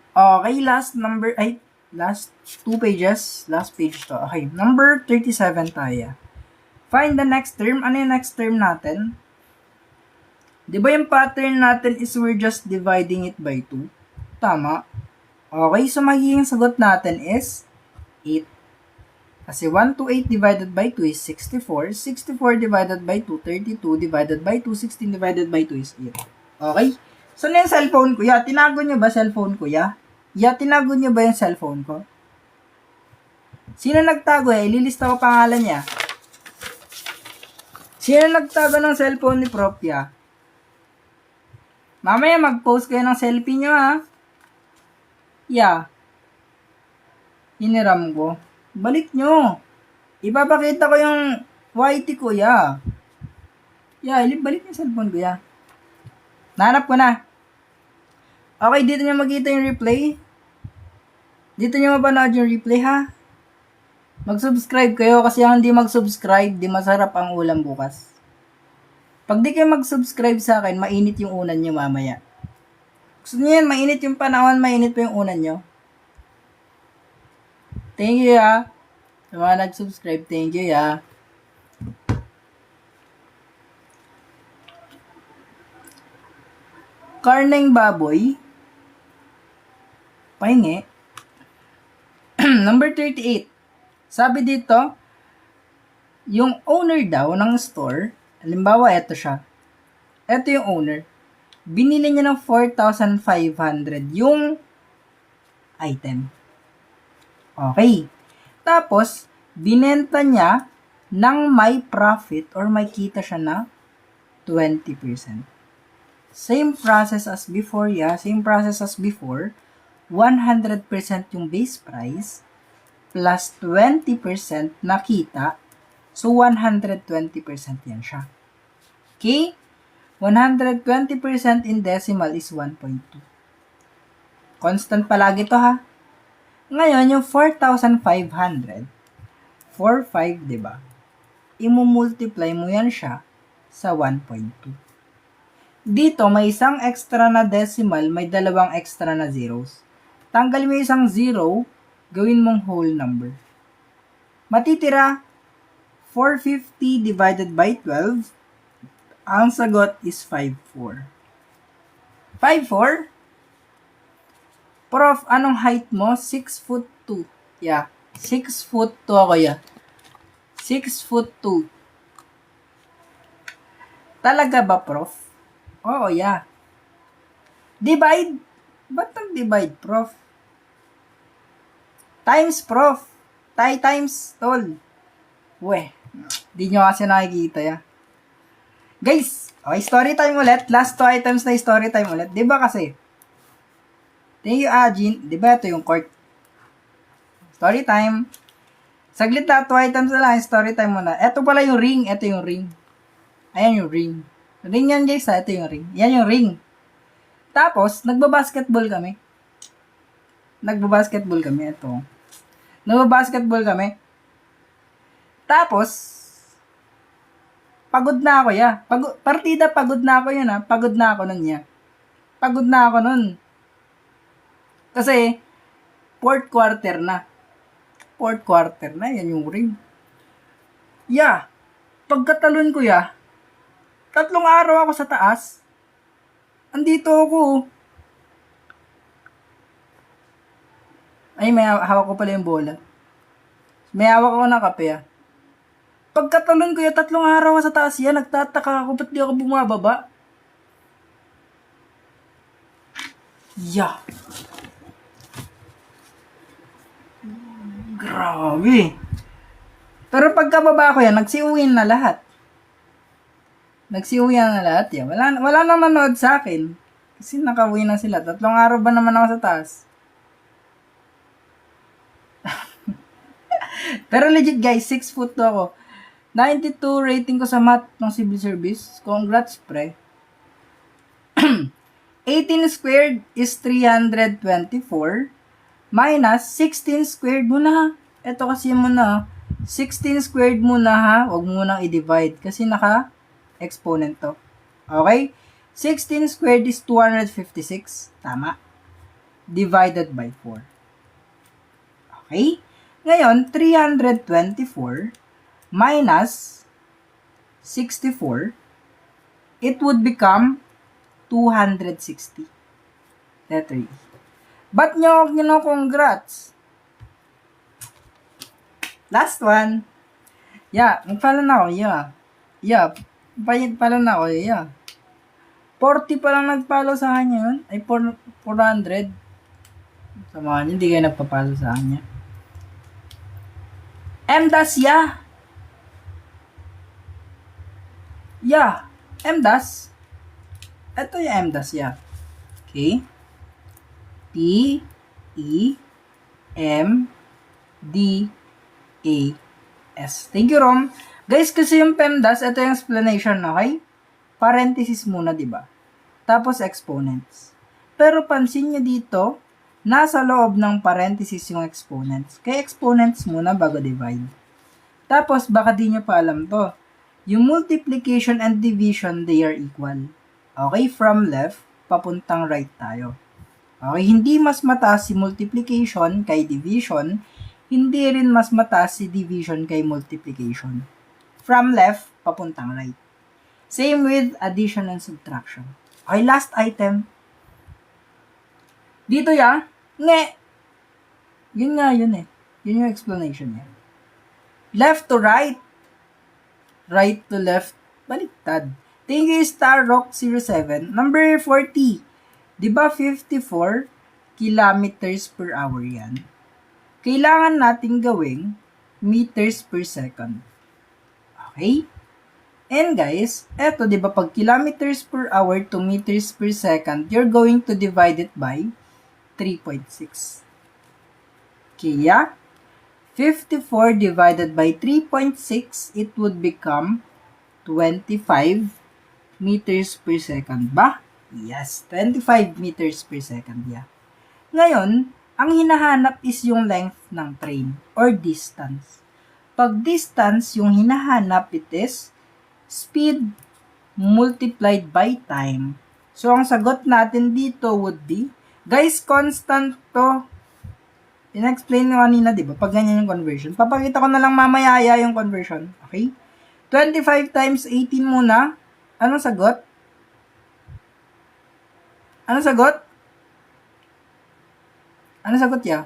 Okay, last 2 pages. Last page to. Okay, number 37 tayo. Find the next term. Ano yung next term natin? Di ba yung pattern natin is we're just dividing it by 2? Tama. Okay, so magiging sagot natin is 8. Kasi 128 divided by 2 is 64. 64 divided by 2, 32 divided by 2, 16 divided by 2 is 8. Okay? So, na yung cellphone ko? Tinago nyo ba cellphone ko? Tinago nyo ba yung cellphone ko? Sino nagtago ililista ko pangalan niya. Sino nagtago ng cellphone ni Prof. Mamaya mag-post kayo ng selfie nyo, ha? Hiniram ko. Balik nyo. Ipapakita ko yung YT ko, balik yung cellphone ko, Nahanap ko na. Okay, dito nyo makita yung replay. Dito nyo mapanood yung replay, ha? Mag-subscribe kayo kasi ang hindi mag-subscribe, di masarap ang ulam bukas. Pag di kayo mag-subscribe sa akin, mainit yung unan nyo mamaya. Gusto nyo yan, mainit yung panahon, mainit pa yung unan nyo. Thank you, Sa mga nag-subscribe, thank you, Karneng baboy. Pahingi. Number 38. Sabi dito, yung owner daw ng store, halimbawa, eto siya. Eto yung owner. Binili niya ng 4,500 yung item. Okay. Tapos, binenta niya ng may profit or may kita siya na 20%. Same process as before, Same process as before. 100% yung base price plus 20% na kita. So, 120% yan siya. Okay? 120% in decimal is 1.2. Constant palagi to, ha? Ngayon, yung 4,500, 4,500, diba? Imu-multiply mo yan siya sa 1.2. Dito, may isang extra na decimal, may dalawang extra na zeros. Tanggal mo isang zero, gawin mong whole number. Matitira, 450 divided by 12, ang sagot is 5,400. 5,400? Prof, anong height mo? 6'2". 6'2" ako, 6'2". Talaga ba, Prof? Oo, Divide? Ba't nag-divide, Prof? Times, Prof. Times, tol. Di nyo kasi nakikita, Guys, okay, story time ulit. Last 2 items na story time ulit. Diba kasi? Thank you, Jean. Diba ito yung court? Story time. Saglit na, 2 items na lang. Story time muna. Ito pala yung ring. Ito yung ring. Ayan yung ring. Ring yan, guys, Ito yung ring. Yan yung ring. Tapos, nagbabasketball kami. Ito. Nagbabasketball kami. Tapos, pagod na ako, Partida, pagod na ako yun, Pagod na ako nun, Kasi, fourth quarter na. Yan yung ring. Pagkatalon ko, 3 araw ako sa taas. Andito ako. Ay, may hawak ko pala yung bola. May hawak ako ng kape, Pagkatalon ko 3 araw sa taas nagtataka ako, ba't di ako bumababa? Grabe. Pero pagkababa ko nagsiuwi na lahat. Wala nang manood sa akin. Kasi nakauwi na sila. 3 araw ba naman ako sa taas? Pero legit, guys, 6'2" ako. 92 rating ko sa math ng civil service. Congrats, pre. 18 squared is 324 minus 16 squared muna. Ito kasi muna. 16 squared muna, ha. Huwag mo nang i-divide kasi naka-exponent to. Okay? 16 squared is 256. Tama. Divided by 4. Okay? Ngayon, 324 minus 64, it would become 260. Letter E. Ba't nyo congrats? Last one. Yeah, magpalo na ako. Yeah. Palo na ako. Yeah. 40 pa lang nagpalo sa kanya yun. Ay, 400. Samahan niyo, hindi kayo nagpapalo sa kanya. MDAS, yeah. Yeah. MDAS. Ito yung MDAS, yeah. Okay. P, E, M, D, A, S. Thank you, Rom. Guys, kasi yung PEMDAS, ito yung explanation, okay? Parenthesis muna, di ba? Tapos exponents. Pero pansin nyo dito, nasa loob ng parenthesis yung exponents. Kaya exponents muna bago divide. Tapos, baka di nyo pa alam to. Yung multiplication and division, they are equal. Okay, from left, papuntang right tayo. Okay, hindi mas mataas si multiplication kay division, hindi rin mas mataas si division kay multiplication. From left, papuntang right. Same with addition and subtraction. Okay, last item. Dito ya, Yun nga yun eh. Yun yung explanation niya. Left to right. Right to left. Baliktad. Thank you, StarRock07. Number 40. Diba 54 kilometers per hour yan? Kailangan nating gawing meters per second. Okay? And guys, eto, di ba, pag kilometers per hour to meters per second, you're going to divide it by 3.6. Kaya, 54 divided by 3.6, it would become 25 meters per second ba? Yes, 25 meters per second, yeah. Ngayon, ang hinahanap is yung length ng train or distance. Pag distance, yung hinahanap, it is speed multiplied by time. So, ang sagot natin dito would be, guys, constant to. In-explain ko kanina, di ba? Pag ganyan yung conversion. Papakita ko na lang mamaya yung conversion. Okay? 25 times 18 muna. Anong sagot? Anong sagot? Anong sagot, ya?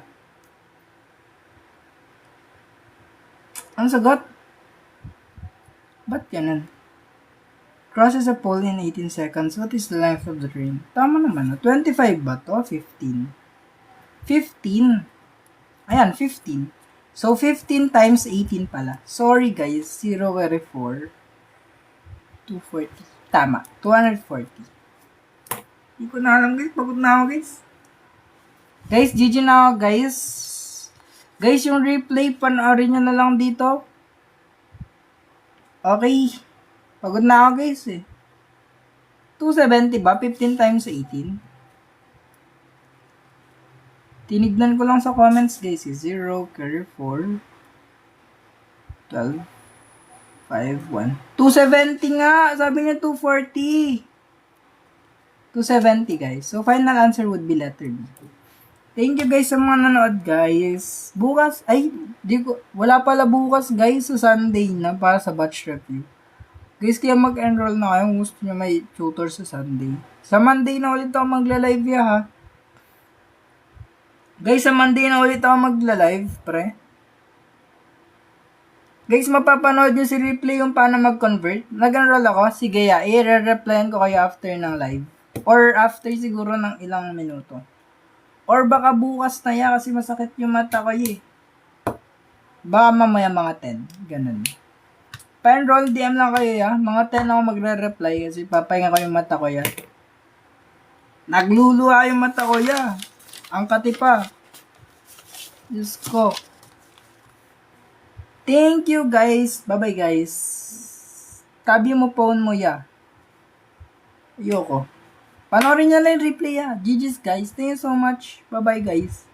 Anong sagot? Ba't ganun? Crosses a pole in 18 seconds. What is the length of the train? Tama naman, no? 25 ba to? 15. 15. Ayan, 15. So, 15 times 18 pala. Sorry, guys. 0, 4. 240. Tama. 240. Hindi ko na alam, guys. Pagod na ako, guys. Guys, GG na ako, guys. Guys, yung replay, panoorin nyo na lang dito. Okay. Pagod na ako, guys, eh. 270 ba? 15 times 18. Tinignan ko lang sa comments, guys. 0, 4, 12, 5, 1. 270 nga! Sabi niya 240. 270, guys. So, final answer would be letter B. Thank you, guys, sa mga nanood, guys. Bukas, wala pala bukas, guys, sa Sunday na para sa batch review. Guys, kaya mag-enroll na kayo kung gusto nyo may tutor sa Sunday. Sa Monday na ulit ako magla-live ha. Guys, sa Monday na ulit ako magla-live, pre. Guys, mapapanood nyo si replay yung paano mag-convert. Nag-enroll ako. Sige, i-re-replyan ko kayo after ng live. Or after siguro ng ilang minuto. Or baka bukas na kasi masakit yung mata ko Baka mamaya mga 10. Ganun. Pa-enroll, DM lang kayo Mga 10 ako magre-reply kasi papahinga ko yung mata ko Nagluluha yung mata ko Ang kati pa. Diyos ko. Thank you, guys. Bye-bye, guys. Tabi mo phone mo Ayoko. Panoorin niyo lang yung replay GG's, guys. Thank you so much. Bye-bye, guys.